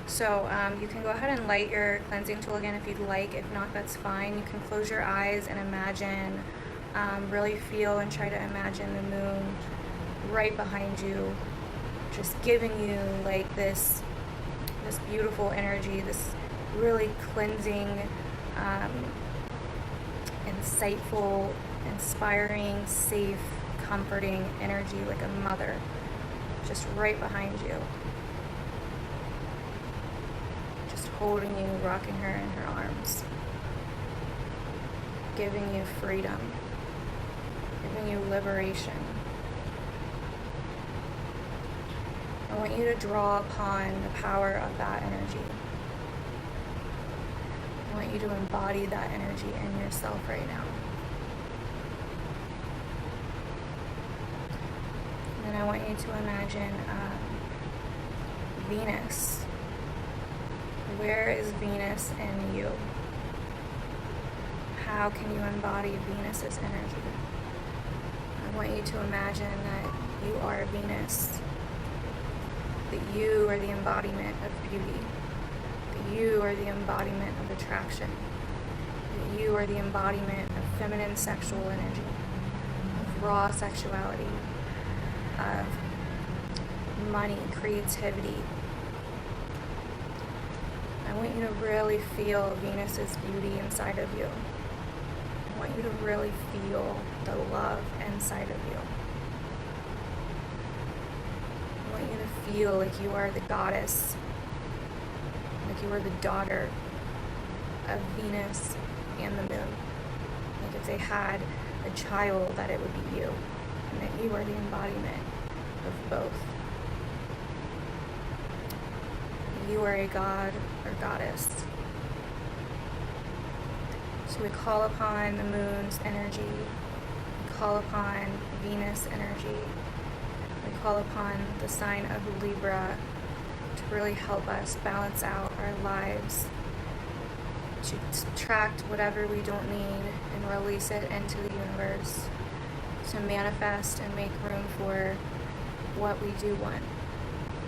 So you can go ahead and light your cleansing tool again if you'd like. If not, that's fine. You can close your eyes and imagine, really feel and try to imagine the moon right behind you, just giving you like this beautiful energy, this really cleansing, insightful, inspiring, safe, comforting energy, like a mother, just right behind you. Holding you, rocking her in her arms, giving you freedom, giving you liberation. I want you to draw upon the power of that energy. I want you to embody that energy in yourself right now. And then I want you to imagine Venus. Where is Venus in you? How can you embody Venus's energy? I want you to imagine that you are Venus, that you are the embodiment of beauty, that you are the embodiment of attraction, that you are the embodiment of feminine sexual energy, of raw sexuality, of money, creativity. I want you to really feel Venus's beauty inside of you. I want you to really feel the love inside of you. I want you to feel like you are the goddess, like you are the daughter of Venus and the moon. Like if they had a child, that it would be you, and that you are the embodiment of both. You are a god or goddess. So we call upon the moon's energy. We call upon Venus energy. We call upon the sign of Libra to really help us balance out our lives, to subtract whatever we don't need and release it into the universe, to manifest and make room for what we do want,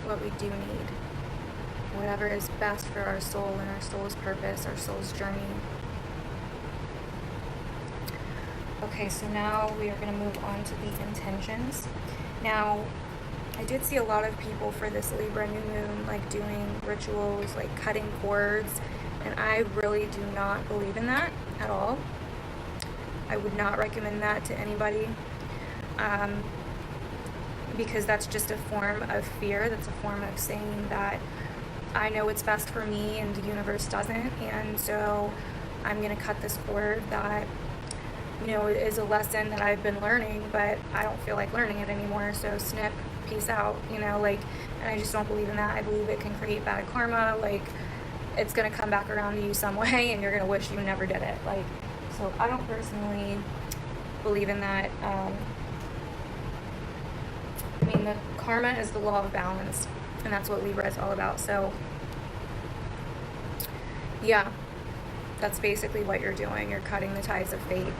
what we do need. Whatever is best for our soul and our soul's purpose, our soul's journey. Okay, so now we are going to move on to the intentions. Now, I did see a lot of people for this Libra new moon, like doing rituals, like cutting cords, and I really do not believe in that at all. I would not recommend that to anybody. Because that's just a form of fear. That's a form of saying that I know what's best for me and the universe doesn't, and so I'm going to cut this cord that, you know, is a lesson that I've been learning, but I don't feel like learning it anymore, so snip, peace out, you know, like, and I just don't believe in that. I believe it can create bad karma, like, it's going to come back around to you some way, and you're going to wish you never did it, like, so I don't personally believe in that. I mean, the karma is the law of balance, and that's what Libra is all about. So yeah, that's basically what you're doing. You're cutting the ties of fate.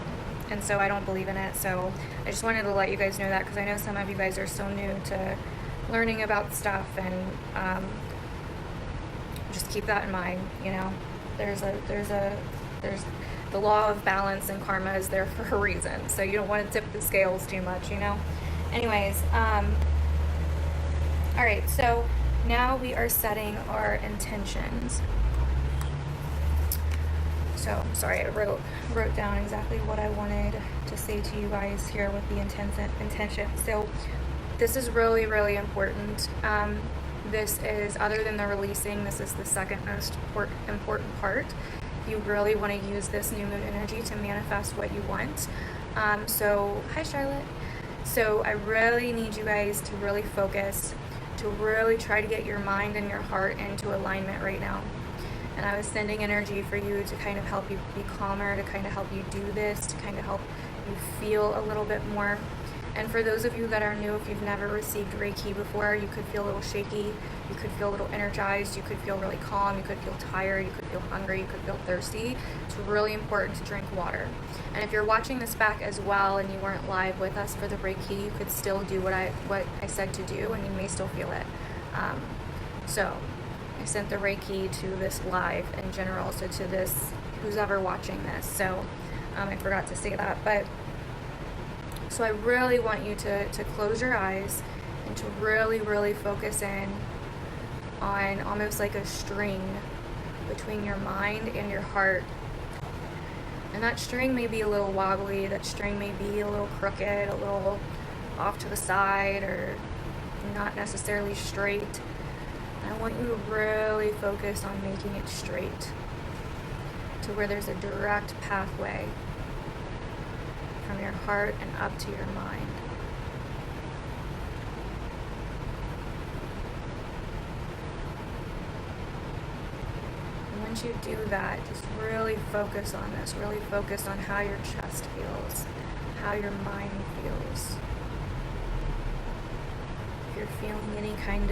And so I don't believe in it. So I just wanted to let you guys know that, because I know some of you guys are so new to learning about stuff, and just keep that in mind. You know, there's the law of balance, and karma is there for a reason. So you don't want to tip the scales too much, you know. Anyways, all right, so now we are setting our intentions. So, sorry, I wrote down exactly what I wanted to say to you guys here with the intention. So, this is really, really important. This is, other than the releasing, this is the second most important part. You really want to use this new moon energy to manifest what you want. So, hi Charlotte. So, I really need you guys to really focus, to really try to get your mind and your heart into alignment right now. And I was sending energy for you to kind of help you be calmer, to kind of help you do this, to kind of help you feel a little bit more. And for those of you that are new, if you've never received Reiki before, you could feel a little shaky, you could feel a little energized, you could feel really calm, you could feel tired, you could feel hungry, you could feel thirsty. It's really important to drink water. And if you're watching this back as well and you weren't live with us for the Reiki, you could still do what I said to do, and you may still feel it. So I sent the Reiki to this live in general, so to this, who's ever watching this. So I forgot to say that, but so I really want you to close your eyes and to really, really focus in on almost like a string between your mind and your heart. And that string may be a little wobbly, that string may be a little crooked, a little off to the side, or not necessarily straight. I want you to really focus on making it straight to where there's a direct pathway from your heart and up to your mind. And once you do that, just really focus on this. Really focus on how your chest feels, how your mind feels. If you're feeling any kind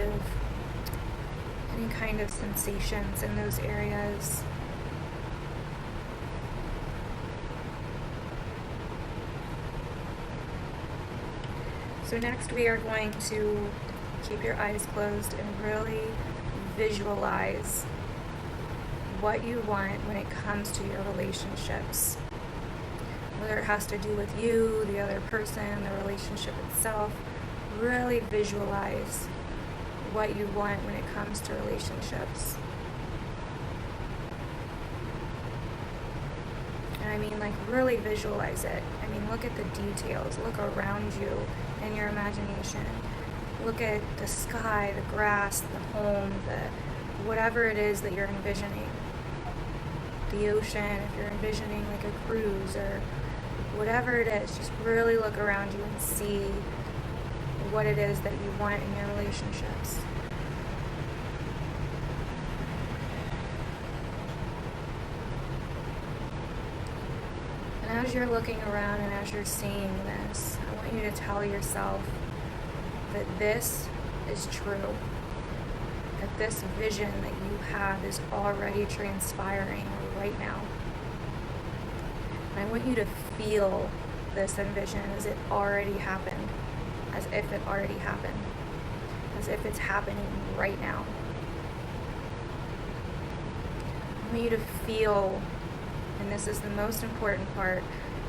of sensations in those areas. So next we are going to keep your eyes closed and really visualize what you want when it comes to your relationships. Whether it has to do with you, the other person, the relationship itself, really visualize what you want when it comes to relationships. And I mean, like, really visualize it. I mean, look at the details. Look around you in your imagination. Look at the sky, the grass, the home, whatever it is that you're envisioning. The ocean, if you're envisioning like a cruise or whatever it is, just really look around you and see what it is that you want in your relationships. And as you're looking around and as you're seeing this, I want you to tell yourself that this is true, that this vision that you have is already transpiring right now. And I want you to feel this envision as it already happened, as if it already happened, as if it's happening right now. I want you to feel, and this is the most important part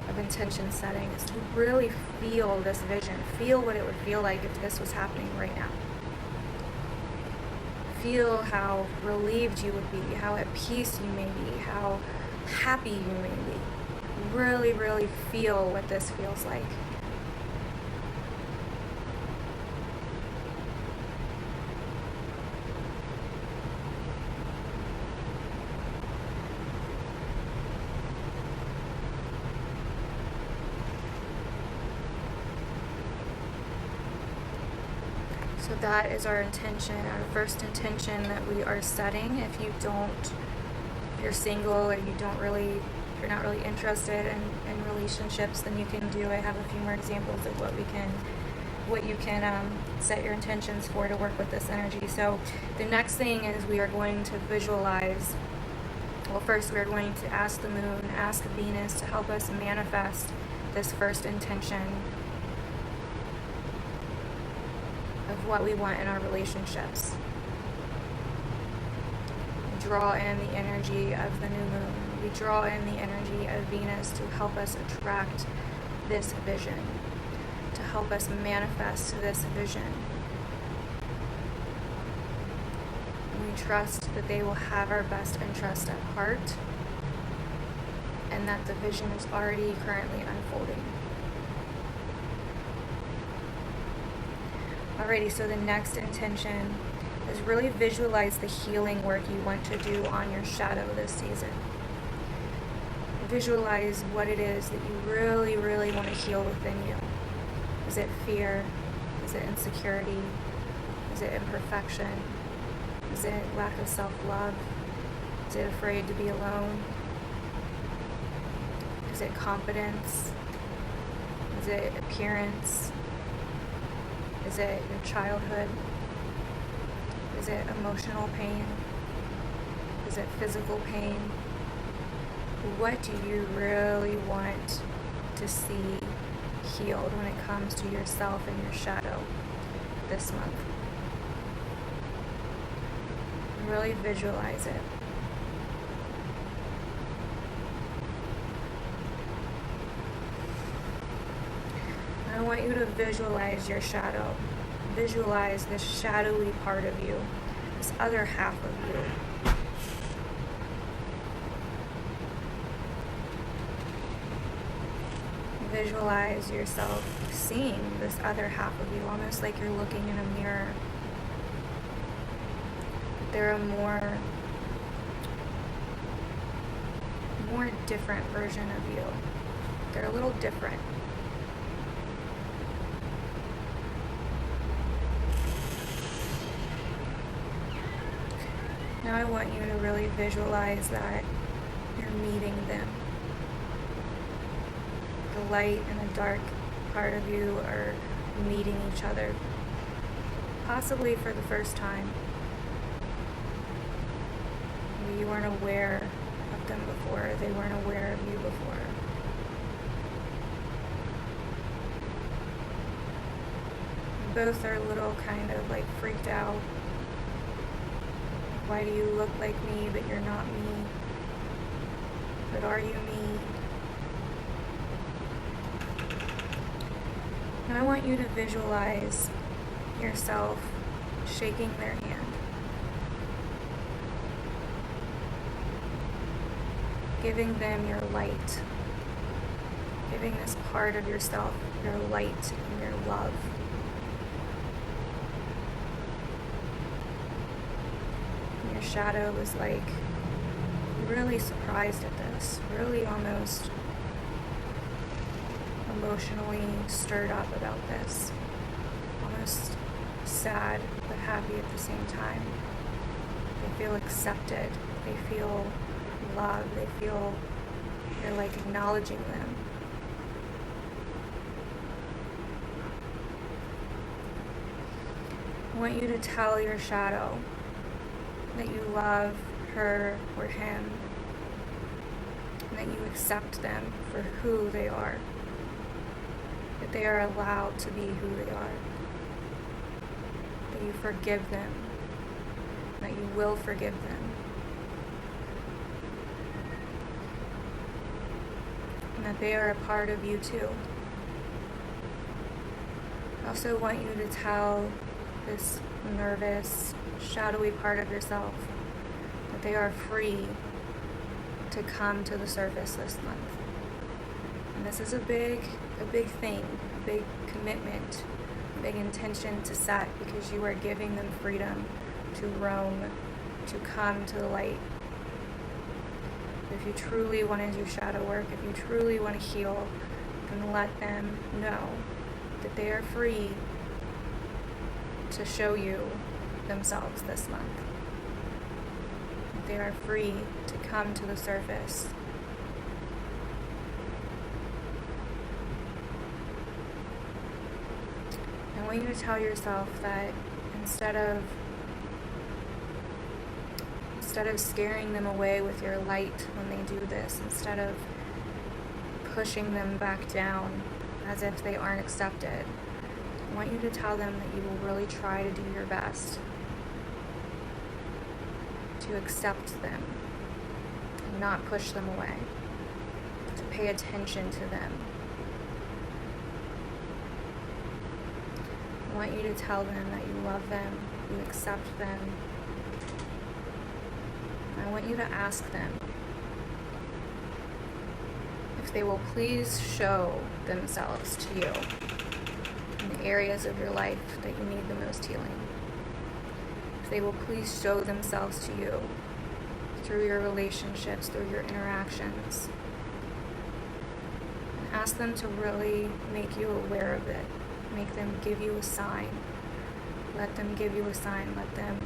of intention setting, is to really feel this vision. Feel what it would feel like if this was happening right now. Feel how relieved you would be, how at peace you may be, how happy you may be. Really, really feel what this feels like. So that is our intention, our first intention that we are setting. If you're single or you're not really interested in relationships, then you can do, I have a few more examples of what you can set your intentions for to work with this energy. So the next thing is we are going to visualize, well, first we are going to ask the moon, ask Venus to help us manifest this first intention of what we want in our relationships. We draw in the energy of the new moon. We draw in the energy of Venus to help us attract this vision, to help us manifest this vision. And we trust that they will have our best interest at heart and that the vision is already currently unfolding. Alrighty, so the next intention is really visualize the healing work you want to do on your shadow this season. Visualize what it is that you really, really want to heal within you. Is it fear? Is it insecurity? Is it imperfection? Is it lack of self-love? Is it afraid to be alone? Is it confidence? Is it appearance? Is it your childhood? Is it emotional pain? Is it physical pain? What do you really want to see healed when it comes to yourself and your shadow this month? Really visualize it. I want you to visualize your shadow. Visualize this shadowy part of you, this other half of you. Visualize yourself seeing this other half of you, almost like you're looking in a mirror. They're a more different version of you. They're a little different. Now I want you to really visualize that you're meeting them. The light and the dark part of you are meeting each other, possibly for the first time. Maybe you weren't aware of them before, they weren't aware of you before. Both are a little kind of like freaked out. Why do you look like me, but you're not me? But are you me? And I want you to visualize yourself shaking their hand. Giving them your light. Giving this part of yourself your light and your love. Your shadow was like really surprised at this, really almost emotionally stirred up about this, almost sad but happy at the same time. They feel accepted, they feel loved, they feel you're like acknowledging them. I want you to tell your shadow that you love her or him, and that you accept them for who they are, that they are allowed to be who they are, that you forgive them, that you will forgive them, and that they are a part of you too. I also want you to tell this nervous, shadowy part of yourself that they are free to come to the surface this month. And this is a big thing, a big commitment, a big intention to set, because you are giving them freedom to roam, to come to the light. If you truly want to do shadow work, if you truly want to heal, then let them know that they are free to show you themselves this month. They are free to come to the surface. I want you to tell yourself that instead of scaring them away with your light when they do this, instead of pushing them back down as if they aren't accepted, I want you to tell them that you will really try to do your best to accept them and not push them away, to pay attention to them. I want you to tell them that you love them, you accept them. I want you to ask them if they will please show themselves to you in the areas of your life that you need the most healing. If they will please show themselves to you through your relationships, through your interactions. And ask them to really make you aware of it. Make them give you a sign. Let them give you a sign. Let them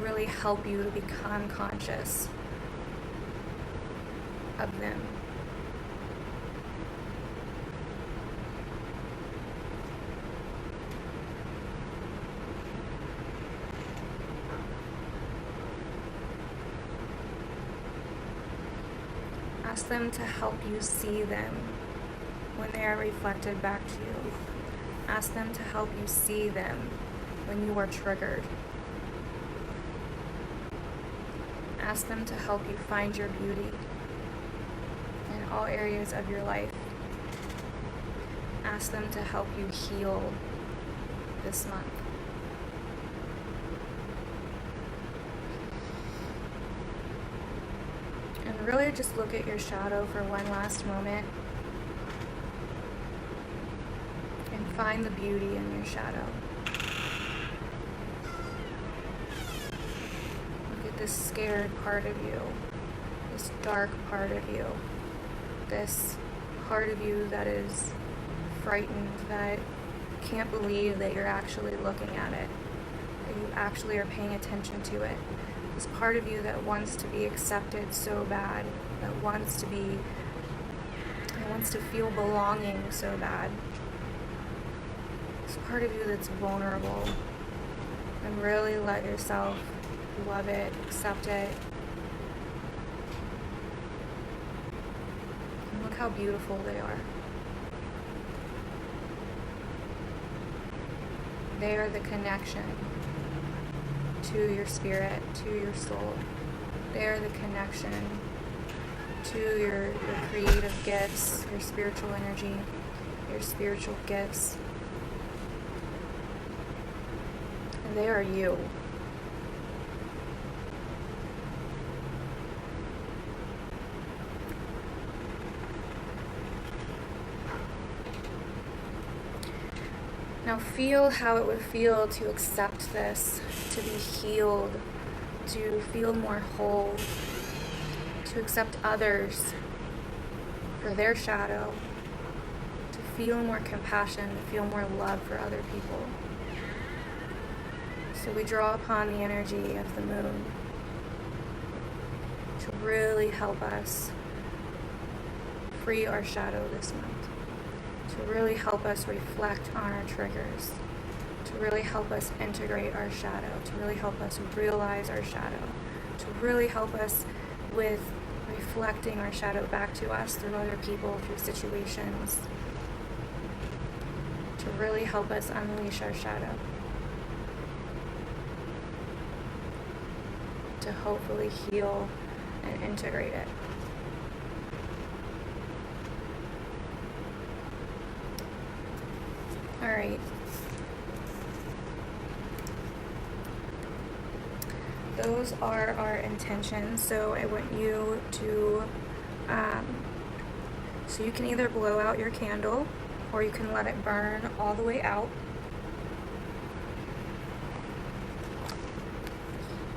really help you to become conscious of them. Ask them to help you see them when they are reflected back to you. Ask them to help you see them when you are triggered. Ask them to help you find your beauty in all areas of your life. Ask them to help you heal this month. And really just look at your shadow for one last moment and find the beauty in your shadow. Look at this scared part of you, this dark part of you, this part of you that is frightened, that can't believe that you're actually looking at it, that you actually are paying attention to it. This part of you that wants to be accepted so bad, that wants to feel belonging so bad. This part of you that's vulnerable, and really let yourself love it, accept it. And look how beautiful they are. They are the connection to your spirit, to your soul. They are the connection to your creative gifts, your spiritual energy, your spiritual gifts. And they are you. Now feel how it would feel to accept this, to be healed, to feel more whole, to accept others for their shadow, to feel more compassion, to feel more love for other people. So we draw upon the energy of the moon to really help us free our shadow this month. To really help us reflect on our triggers, to really help us integrate our shadow, to really help us realize our shadow, to really help us with reflecting our shadow back to us through other people, through situations, to really help us unleash our shadow, to hopefully heal and integrate it. All right. Those are our intentions. So I want you to, so you can either blow out your candle or you can let it burn all the way out.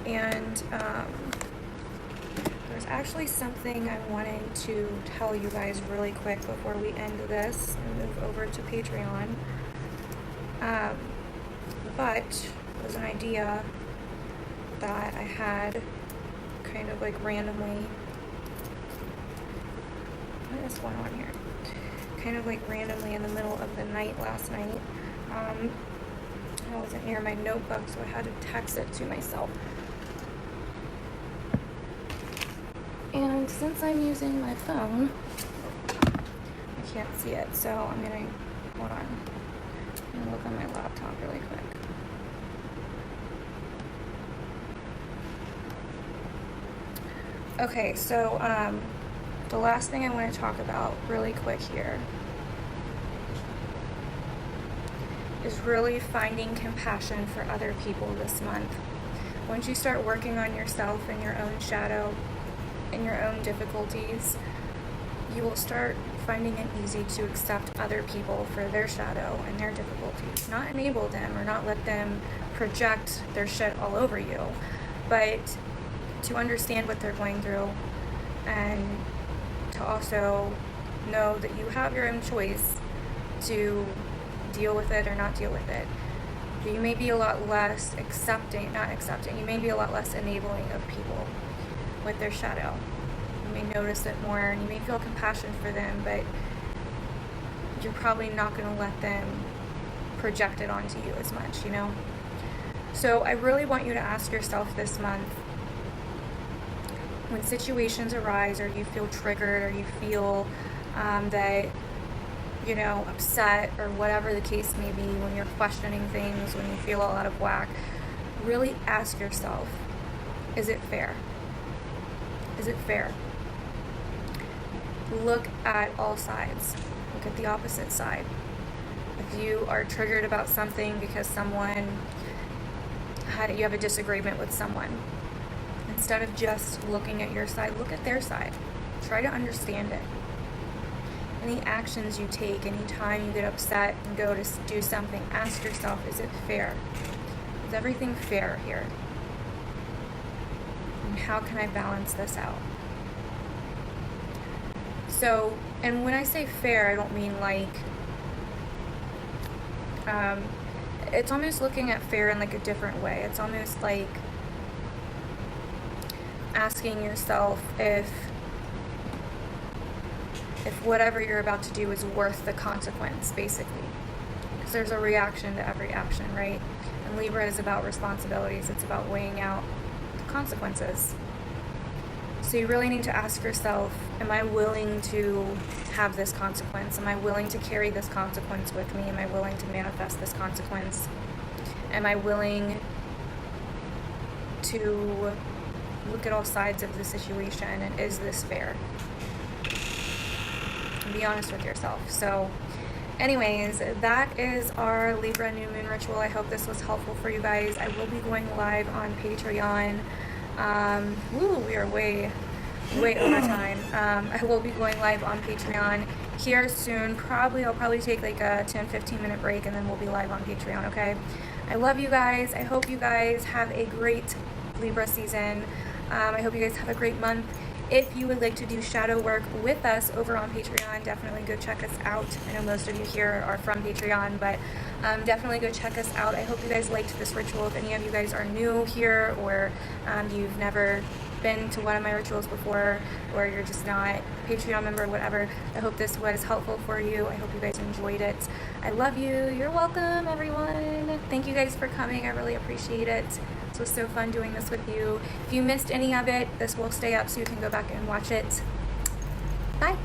And there's actually something I wanted to tell you guys really quick before we end this and move over to Patreon. But it was an idea that I had kind of like randomly. What is going on here? Kind of like randomly in the middle of the night last night. I wasn't near my notebook, so I had to text it to myself. And since I'm using my phone, I can't see it, so I'm gonna, hold on. I'm gonna look on my laptop really quick. Okay, so the last thing I want to talk about really quick here is really finding compassion for other people this month. Once you start working on yourself and your own shadow and your own difficulties, you will start finding it easy to accept other people for their shadow and their difficulties. Not enable them or not let them project their shit all over you, but to understand what they're going through and to also know that you have your own choice to deal with it or not deal with it. But you may be a lot less you may be a lot less enabling of people with their shadow. You may notice it more and you may feel compassion for them, but you're probably not going to let them project it onto you as much, you know? So I really want you to ask yourself this month, when situations arise, or you feel triggered, or you feel that, you know, upset, or whatever the case may be, when you're questioning things, when you feel all out of whack, really ask yourself, is it fair? Is it fair? Look at all sides. Look at the opposite side. If you are triggered about something because you have a disagreement with someone, instead of just looking at your side, look at their side. Try to understand it. Any actions you take, anytime you get upset and go to do something, ask yourself, is it fair? Is everything fair here? And how can I balance this out? So, and when I say fair, I don't mean like, it's almost looking at fair in like a different way. It's almost like asking yourself if whatever you're about to do is worth the consequence, basically. Because there's a reaction to every action, right? And Libra is about responsibilities. It's about weighing out the consequences. So you really need to ask yourself, am I willing to have this consequence? Am I willing to carry this consequence with me? Am I willing to manifest this consequence? Am I willing to look at all sides of the situation, and is this fair? And be honest with yourself. So anyways, that is our Libra new moon ritual. I hope this was helpful for you guys. I will be going live on Patreon. We are way over time. I will be going live on Patreon here soon. I'll probably take like a 10-15 minute break, and then we'll be live on Patreon, okay? I love you guys. I hope you guys have a great Libra season. I hope you guys have a great month. If you would like to do shadow work with us over on Patreon, definitely go check us out. I know most of you here are from Patreon, but definitely go check us out. I hope you guys liked this ritual. If any of you guys are new here, or you've never been to one of my rituals before, or you're just not a Patreon member, whatever, I hope this was helpful for you. I hope you guys enjoyed it. I love you. You're welcome, everyone. Thank you guys for coming. I really appreciate it. It was so fun doing this with you. If you missed any of it, this will stay up so you can go back and watch it. Bye.